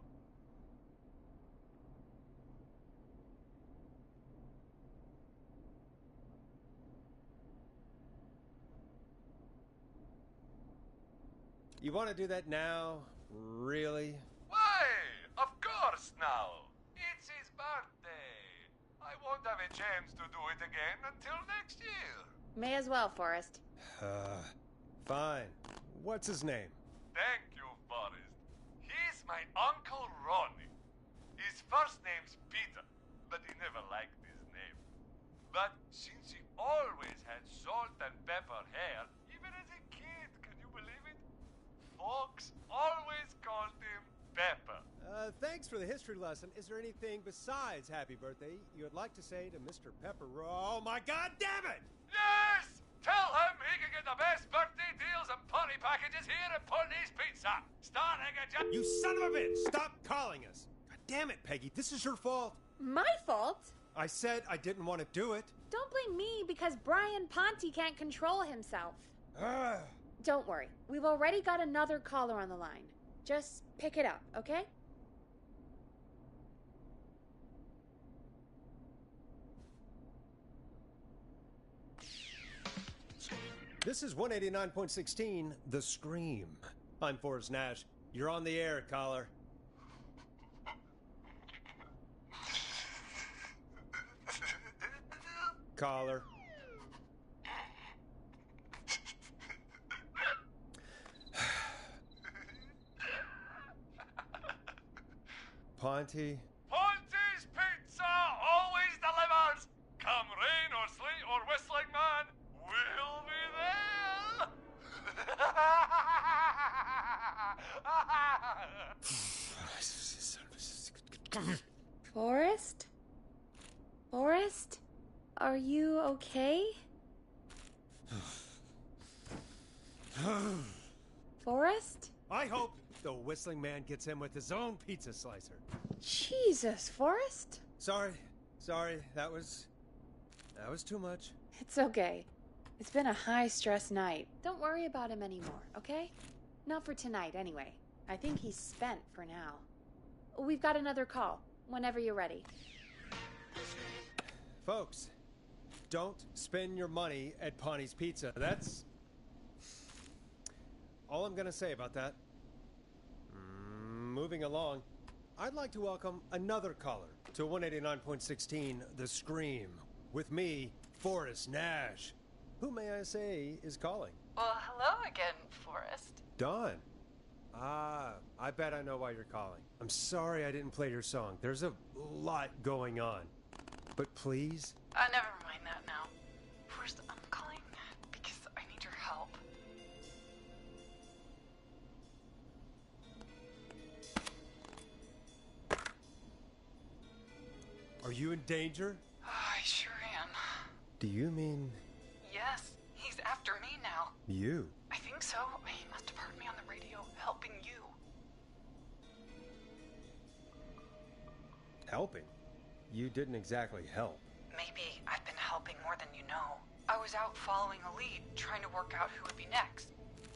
You want to do that now? Really? Why? Of course now. It's his birthday. I won't have a chance to do it again until next year. May as well, Forrest. Fine. What's his name? Thank you, Forrest. He's my Uncle Ronnie. His first name's Peter, but he never liked his name. But since he always had salt and pepper hair, even as a kid, can you believe it? Folks always called him Pepper. Thanks for the history lesson. Is there anything besides happy birthday you would like to say to Mr. Pepper? Oh, my God damn it! Yes! Tell him he can get the best birthday deals and party packages here at Pony's Pizza. Starting at just... You son of a bitch! Stop calling us! God damn it, Peggy. This is your fault. My fault? I said I didn't want to do it. Don't blame me because Brian Ponte can't control himself. Don't worry. We've already got another caller on the line. Just pick it up, okay? This is 189.16, The Scream. I'm Forrest Nash. You're on the air, caller. Caller. Ponte? Ponte's Pizza always delivers. Come rain or sleet or whistling man, we'll be there. Forrest? Forrest? Are you okay? Forrest? I hope the whistling man gets in with his own pizza slicer. Jesus, Forrest? Sorry. That was too much. It's okay. It's been a high-stress night. Don't worry about him anymore, okay? Not for tonight, anyway. I think he's spent for now. We've got another call, whenever you're ready. Folks, don't spend your money at Ponte's Pizza. That's all I'm gonna say about that. Moving along, I'd like to welcome another caller to 189.16 The Scream. With me, Forrest Nash. Who, may I say, is calling? Well, hello again, Forrest. Dawn. I bet I know why you're calling. I'm sorry I didn't play your song. There's a lot going on. But please? Never mind that now. Forrest, I'm calling because I need your help. Are you in danger? I sure am. Do you mean... Yes, he's after me now. you? I think so. He must have heard me on the radio helping you. Helping? You didn't exactly help. Maybe I've been helping more than you know. I was out following a lead, trying to work out who would be next,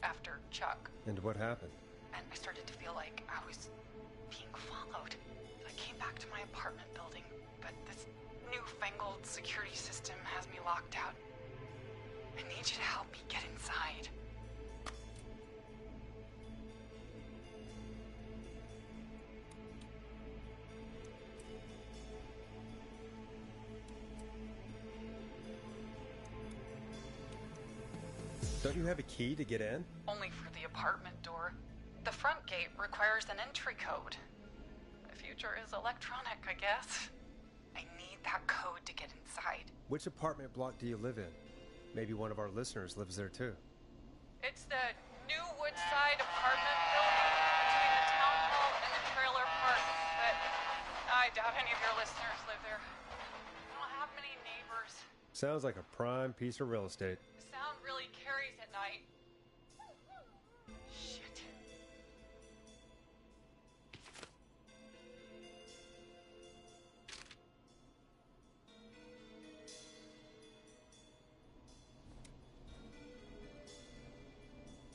after Chuck. And what happened? And I started to feel like I was being followed. I came back to my apartment building, but this newfangled security system has me locked out. I need you to help me get inside. Don't you have a key to get in? Only for the apartment door. The front gate requires an entry code. The future is electronic, I guess. I need that code to get inside. Which apartment block do you live in? Maybe one of our listeners lives there too. It's the new Woodside apartment building between the town hall and the trailer park, but I doubt any of your listeners live there. I don't have many neighbors. Sounds like a prime piece of real estate. The sound really carries at night. Shit.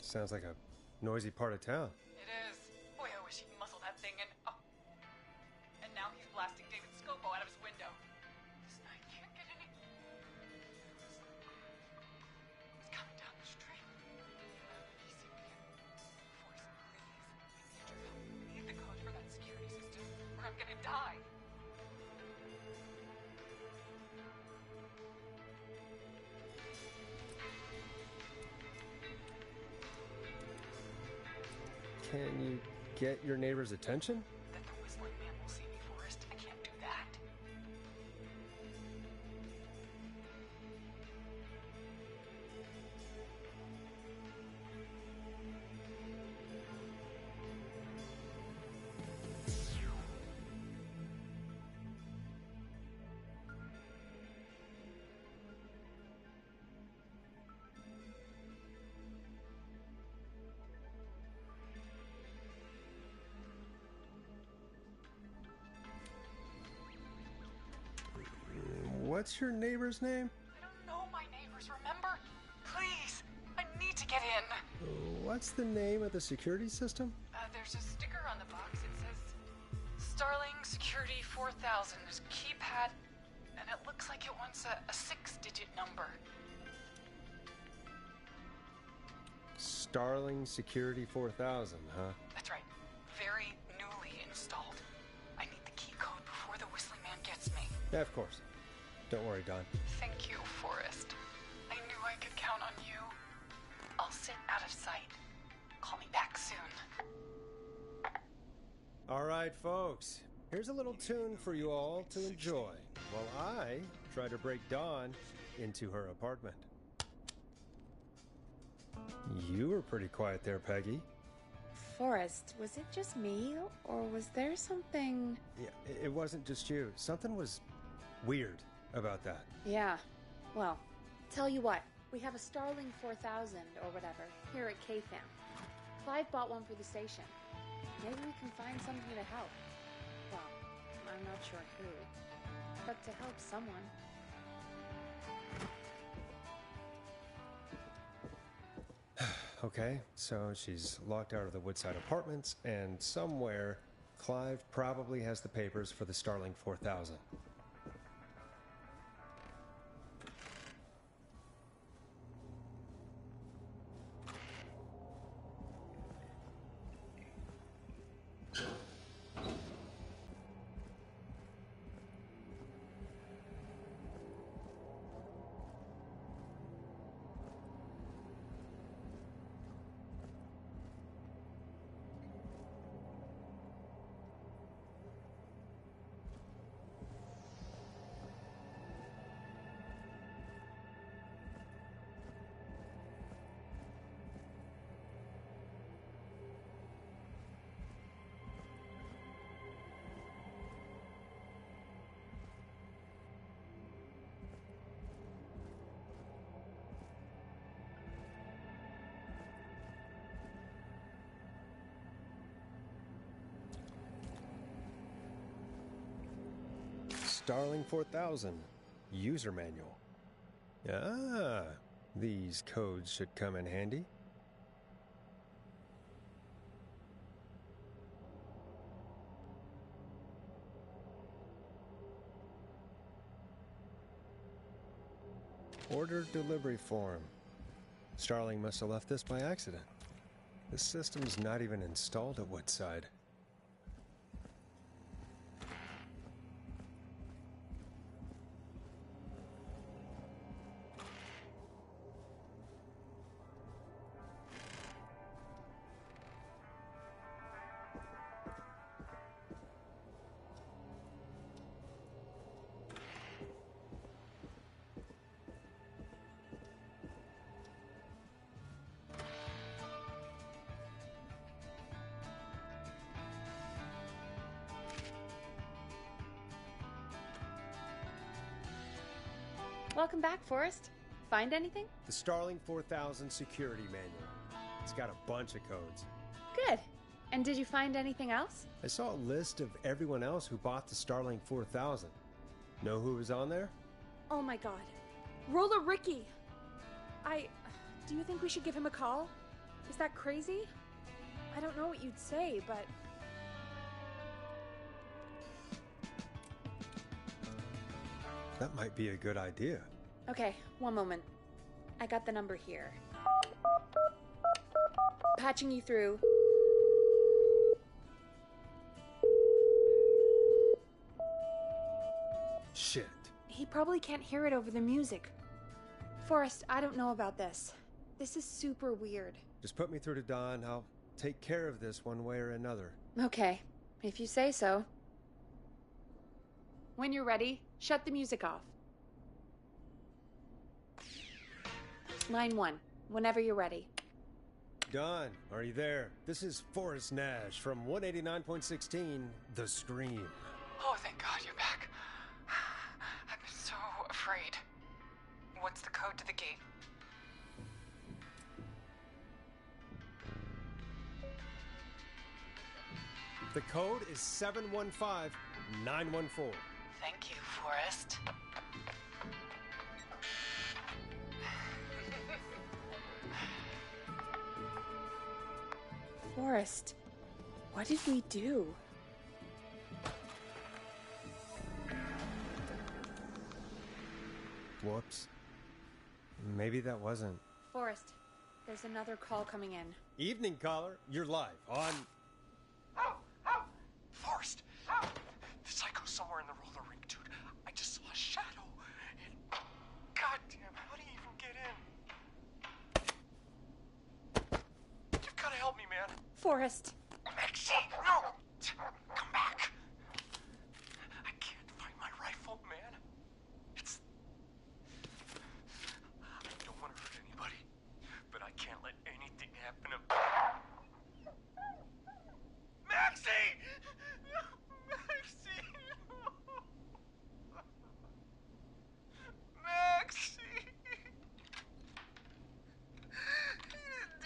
Sounds like a noisy part of town. It is. Boy, I wish he'd muzzle that thing and... Oh. And now he's blasting David Scopo out of his window. This night can't get any... He's coming down the street. He's here. Forrest, please. I need your help. I need the code for that security system, or I'm gonna die. Can you get your neighbor's attention? That the whistling man will see me, Forrest. I can't do that. What's your neighbor's name? I don't know my neighbors, remember? Please, I need to get in. What's the name of the security system? There's a sticker on the box. It says Starling Security 4000. There's a keypad, and it looks like it wants a 6-digit number. Starling Security 4000, huh? That's right. Very newly installed. I need the key code before the Whistling Man gets me. Yeah, of course. Don't worry, Don. Thank you, Forrest. I knew I could count on you. I'll sit out of sight. Call me back soon. All right, folks. Here's a little tune for you all to enjoy while I try to break Dawn into her apartment. You were pretty quiet there, Peggy. Forrest, was it just me, or was there something... Yeah, it wasn't just you. Something was weird about that. Yeah, well, tell you what, we have a Starling 4000 or whatever here at KFAM. Clive bought one for the station. Maybe we can find something to help. Well, I'm not sure who, but to help someone. Okay, so she's locked out of the Woodside Apartments, and somewhere, Clive probably has the papers for the Starling 4000. Starling 4000 user manual. Ah, these codes should come in handy. Order delivery form. Starling must have left this by accident. The system's not even installed at Woodside. Welcome back, Forrest. Find anything? The Starling 4000 security manual. It's got a bunch of codes. Good. And did you find anything else? I saw a list of everyone else who bought the Starling 4000. Know who was on there? Oh my god. Roller Ricky! Do you think we should give him a call? Is that crazy? I don't know what you'd say, but... That might be a good idea. Okay, one moment. I got the number here. Patching you through. Shit. He probably can't hear it over the music. Forrest, I don't know about this. This is super weird. Just put me through to Don. I'll take care of this one way or another. Okay, if you say so. When you're ready, shut the music off. Line 1, whenever you're ready. Don, are you there? This is Forrest Nash from 189.16, The Scream. Oh, thank God you're back. I've been so afraid. What's the code to the gate? The code is 715914. Thank you, Forrest. Forrest, what did we do? Whoops. Maybe that wasn't... Forrest, there's another call coming in. Evening, caller. You're live on... Forrest! The psycho's somewhere in the roller rink, dude. I just saw a shadow. And... Goddamn, how do you even get in? You've gotta help me, man. Forrest. Maxine, no!